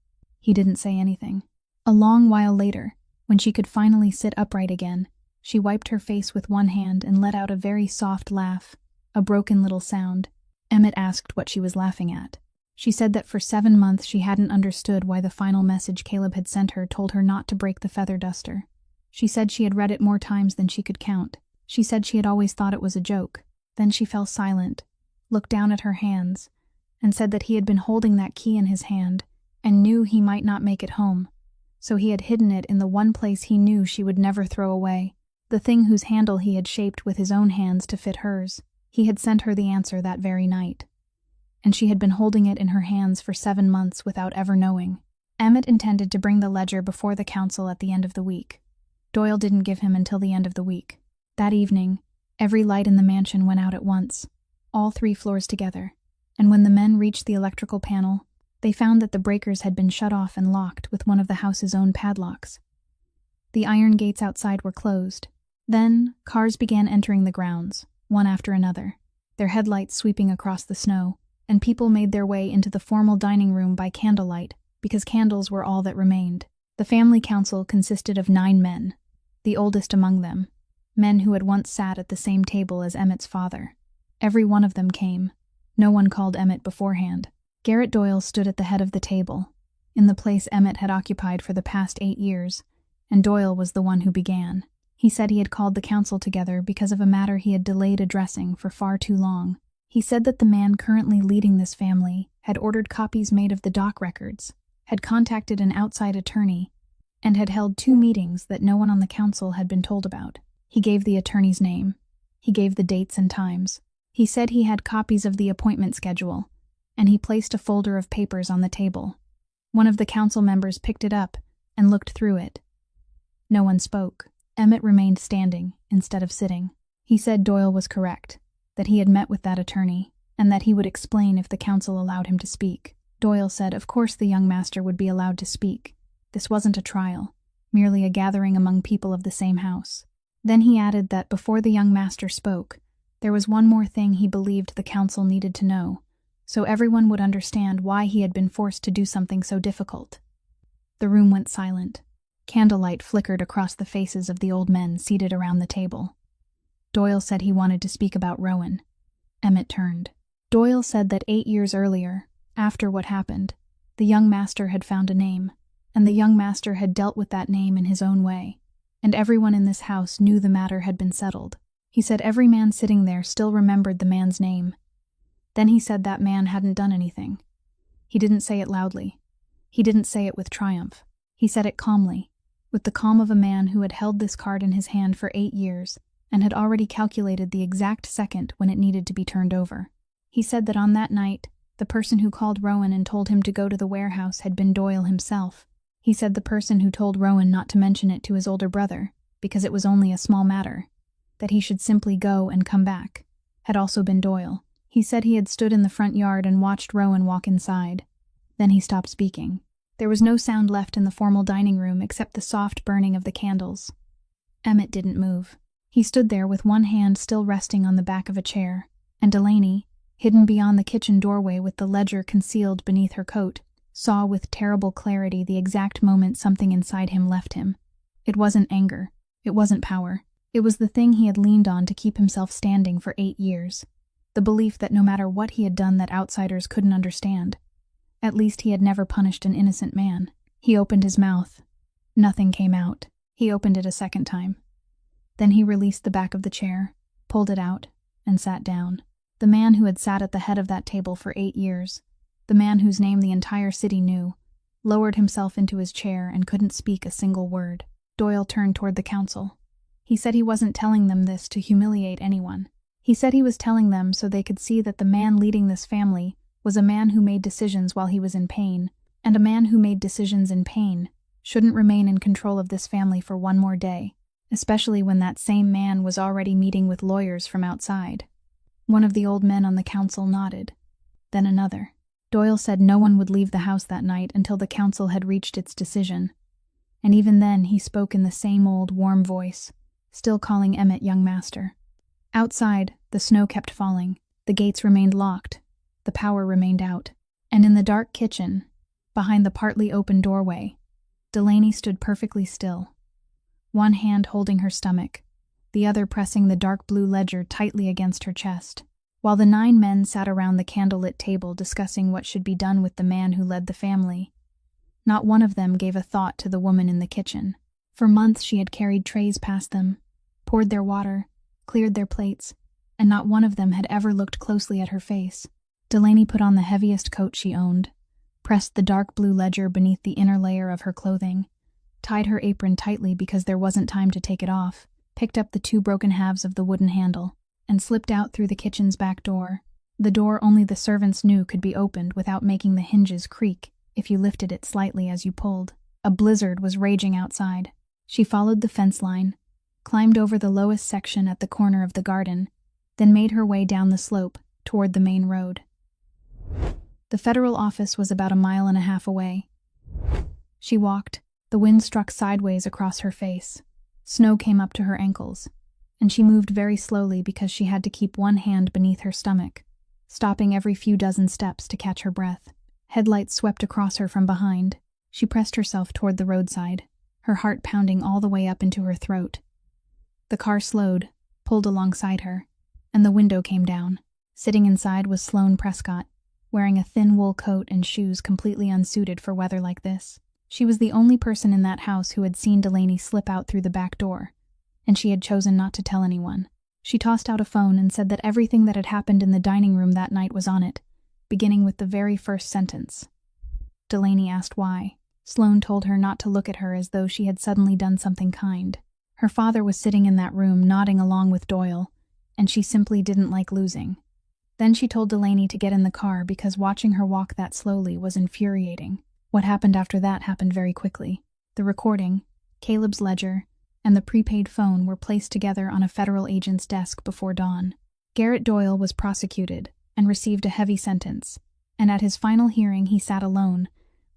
He didn't say anything. A long while later, when she could finally sit upright again, she wiped her face with one hand and let out a very soft laugh, a broken little sound. Emmett asked what she was laughing at. She said that for 7 months she hadn't understood why the final message Caleb had sent her told her not to break the feather duster. She said she had read it more times than she could count. She said she had always thought it was a joke. Then she fell silent, looked down at her hands, and said that he had been holding that key in his hand and knew he might not make it home, so he had hidden it in the one place he knew she would never throw away, the thing whose handle he had shaped with his own hands to fit hers. He had sent her the answer that very night, and she had been holding it in her hands for 7 months without ever knowing. Emmett intended to bring the ledger before the council at the end of the week. Doyle didn't give him until the end of the week. That evening, every light in the mansion went out at once, all 3 floors together, and when the men reached the electrical panel, they found that the breakers had been shut off and locked with one of the house's own padlocks. The iron gates outside were closed. Then, cars began entering the grounds, one after another, their headlights sweeping across the snow, and people made their way into the formal dining room by candlelight, because candles were all that remained. The family council consisted of 9 men, the oldest among them, men who had once sat at the same table as Emmett's father. Every one of them came. No one called Emmett beforehand. Garrett Doyle stood at the head of the table, in the place Emmett had occupied for the past 8 years, and Doyle was the one who began. He said he had called the council together because of a matter he had delayed addressing for far too long. He said that the man currently leading this family had ordered copies made of the doc records, had contacted an outside attorney, and had held 2 meetings that no one on the council had been told about. He gave the attorney's name. He gave the dates and times. He said he had copies of the appointment schedule, and he placed a folder of papers on the table. One of the council members picked it up and looked through it. No one spoke. Emmett remained standing instead of sitting. He said Doyle was correct, that he had met with that attorney, and that he would explain if the council allowed him to speak. Doyle said of course the young master would be allowed to speak. This wasn't a trial, merely a gathering among people of the same house. Then he added that before the young master spoke, there was one more thing he believed the council needed to know, so everyone would understand why he had been forced to do something so difficult. The room went silent. Candlelight flickered across the faces of the old men seated around the table. Doyle said he wanted to speak about Rowan. Emmett turned. Doyle said that 8 years earlier, after what happened, the young master had found a name, and the young master had dealt with that name in his own way, and everyone in this house knew the matter had been settled. He said every man sitting there still remembered the man's name. Then he said that man hadn't done anything. He didn't say it loudly. He didn't say it with triumph. He said it calmly, with the calm of a man who had held this card in his hand for 8 years and had already calculated the exact second when it needed to be turned over. He said that on that night, the person who called Rowan and told him to go to the warehouse had been Doyle himself. He said the person who told Rowan not to mention it to his older brother, because it was only a small matter, that he should simply go and come back, had also been Doyle. He said he had stood in the front yard and watched Rowan walk inside. Then he stopped speaking. There was no sound left in the formal dining room except the soft burning of the candles. Emmett didn't move. He stood there with one hand still resting on the back of a chair, and Delaney, hidden beyond the kitchen doorway with the ledger concealed beneath her coat, saw with terrible clarity the exact moment something inside him left him. It wasn't anger. It wasn't power. It was the thing he had leaned on to keep himself standing for 8 years. The belief that no matter what he had done that outsiders couldn't understand, at least he had never punished an innocent man. He opened his mouth. Nothing came out. He opened it a second time. Then he released the back of the chair, pulled it out, and sat down. The man who had sat at the head of that table for 8 years, the man whose name the entire city knew, lowered himself into his chair and couldn't speak a single word. Doyle turned toward the council. He said he wasn't telling them this to humiliate anyone. He said he was telling them so they could see that the man leading this family was a man who made decisions while he was in pain, and a man who made decisions in pain shouldn't remain in control of this family for one more day, especially when that same man was already meeting with lawyers from outside. One of the old men on the council nodded. Then another. Doyle said no one would leave the house that night until the council had reached its decision. And even then he spoke in the same old warm voice, still calling Emmett young master. Outside, the snow kept falling. The gates remained locked. The power remained out. And in the dark kitchen, behind the partly open doorway, Delaney stood perfectly still, one hand holding her stomach, the other pressing the dark blue ledger tightly against her chest, while the 9 men sat around the candlelit table discussing what should be done with the man who led the family. Not one of them gave a thought to the woman in the kitchen. For months she had carried trays past them, poured their water, cleared their plates, and not one of them had ever looked closely at her face. Delaney put on the heaviest coat she owned, pressed the dark blue ledger beneath the inner layer of her clothing, tied her apron tightly because there wasn't time to take it off, picked up the 2 broken halves of the wooden handle, and slipped out through the kitchen's back door, the door only the servants knew could be opened without making the hinges creak if you lifted it slightly as you pulled. A blizzard was raging outside. She followed the fence line, climbed over the lowest section at the corner of the garden, then made her way down the slope toward the main road. The federal office was about 1.5 miles away. She walked. The wind struck sideways across her face. Snow came up to her ankles, and she moved very slowly because she had to keep one hand beneath her stomach, stopping every few dozen steps to catch her breath. Headlights swept across her from behind. She pressed herself toward the roadside, her heart pounding all the way up into her throat. The car slowed, pulled alongside her, and the window came down. Sitting inside was Sloane Prescott, wearing a thin wool coat and shoes completely unsuited for weather like this. She was the only person in that house who had seen Delaney slip out through the back door, and she had chosen not to tell anyone. She tossed out a phone and said that everything that had happened in the dining room that night was on it, beginning with the very first sentence. Delaney asked why. Sloane told her not to look at her as though she had suddenly done something kind. Her father was sitting in that room nodding along with Doyle, and she simply didn't like losing. Then she told Delaney to get in the car because watching her walk that slowly was infuriating. What happened after that happened very quickly. The recording, Caleb's ledger, and the prepaid phone were placed together on a federal agent's desk before dawn. Garrett Doyle was prosecuted and received a heavy sentence, and at his final hearing he sat alone,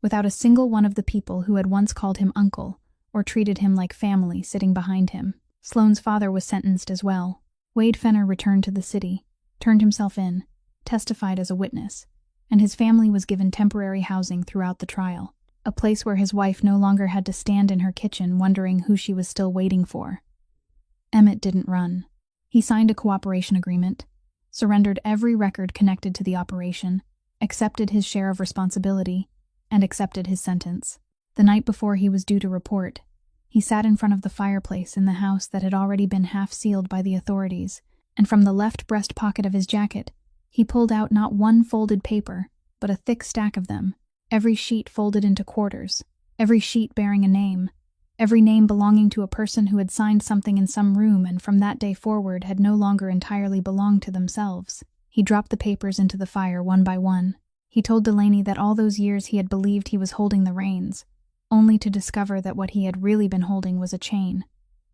without a single one of the people who had once called him uncle or treated him like family sitting behind him. Sloane's father was sentenced as well. Wade Fenner returned to the city, turned himself in, testified as a witness, and his family was given temporary housing throughout the trial, a place where his wife no longer had to stand in her kitchen wondering who she was still waiting for. Emmett didn't run. He signed a cooperation agreement, surrendered every record connected to the operation, accepted his share of responsibility, and accepted his sentence. The night before he was due to report, he sat in front of the fireplace in the house that had already been half sealed by the authorities, and from the left breast pocket of his jacket, he pulled out not one folded paper, but a thick stack of them, every sheet folded into quarters, every sheet bearing a name, every name belonging to a person who had signed something in some room and from that day forward had no longer entirely belonged to themselves. He dropped the papers into the fire one by one. He told Delaney that all those years he had believed he was holding the reins, only to discover that what he had really been holding was a chain,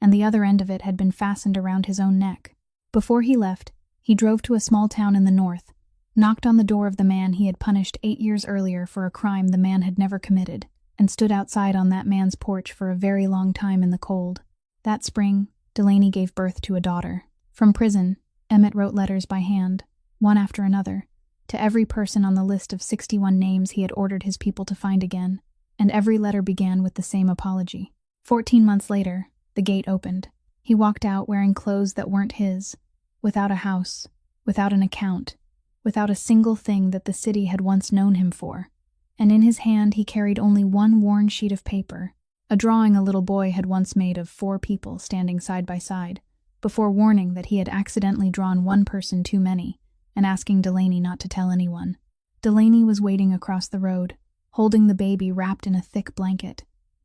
and the other end of it had been fastened around his own neck. Before he left, he drove to a small town in the north, knocked on the door of the man he had punished 8 years earlier for a crime the man had never committed, and stood outside on that man's porch for a very long time in the cold. That spring, Delaney gave birth to a daughter. From prison, Emmett wrote letters by hand, one after another, to every person on the list of 61 names he had ordered his people to find again, and every letter began with the same apology. 14 months later, the gate opened. He walked out wearing clothes that weren't his, without a house, without an account, without a single thing that the city had once known him for, and in his hand he carried only one worn sheet of paper, a drawing a little boy had once made of 4 people standing side by side, before warning that he had accidentally drawn one person too many, and asking Delaney not to tell anyone. Delaney was waiting across the road, holding the baby wrapped in a thick blanket,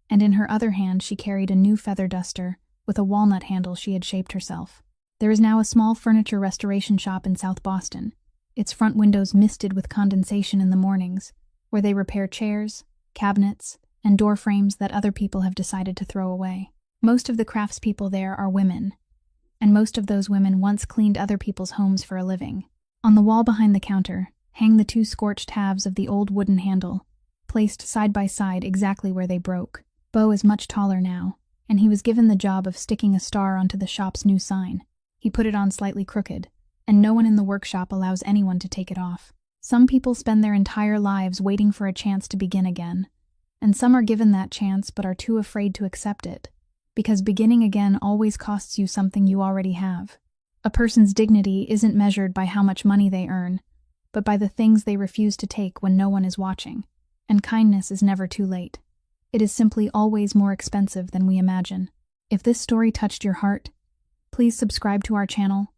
and in her other hand she carried a new feather duster with a walnut handle she had shaped herself. There is now a small furniture restoration shop in South Boston, its front windows misted with condensation in the mornings, where they repair chairs, cabinets, and door frames that other people have decided to throw away. Most of the craftspeople there are women, and most of those women once cleaned other people's homes for a living. On the wall behind the counter hang the 2 scorched halves of the old wooden handle, placed side by side exactly where they broke. Beau is much taller now, and he was given the job of sticking a star onto the shop's new sign. He put it on slightly crooked, and no one in the workshop allows anyone to take it off. Some people spend their entire lives waiting for a chance to begin again, and some are given that chance but are too afraid to accept it, because beginning again always costs you something you already have. A person's dignity isn't measured by how much money they earn, but by the things they refuse to take when no one is watching, and kindness is never too late. It is simply always more expensive than we imagine. If this story touched your heart, please subscribe to our channel,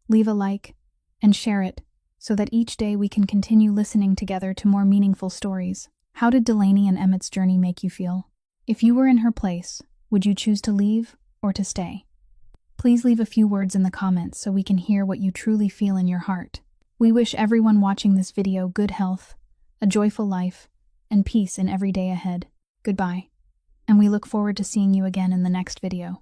leave a like, and share it so that each day we can continue listening together to more meaningful stories. How did Delaney and Emmett's journey make you feel? If you were in her place, would you choose to leave or to stay? Please leave a few words in the comments so we can hear what you truly feel in your heart. We wish everyone watching this video good health, a joyful life, and peace in every day ahead. Goodbye, and we look forward to seeing you again in the next video.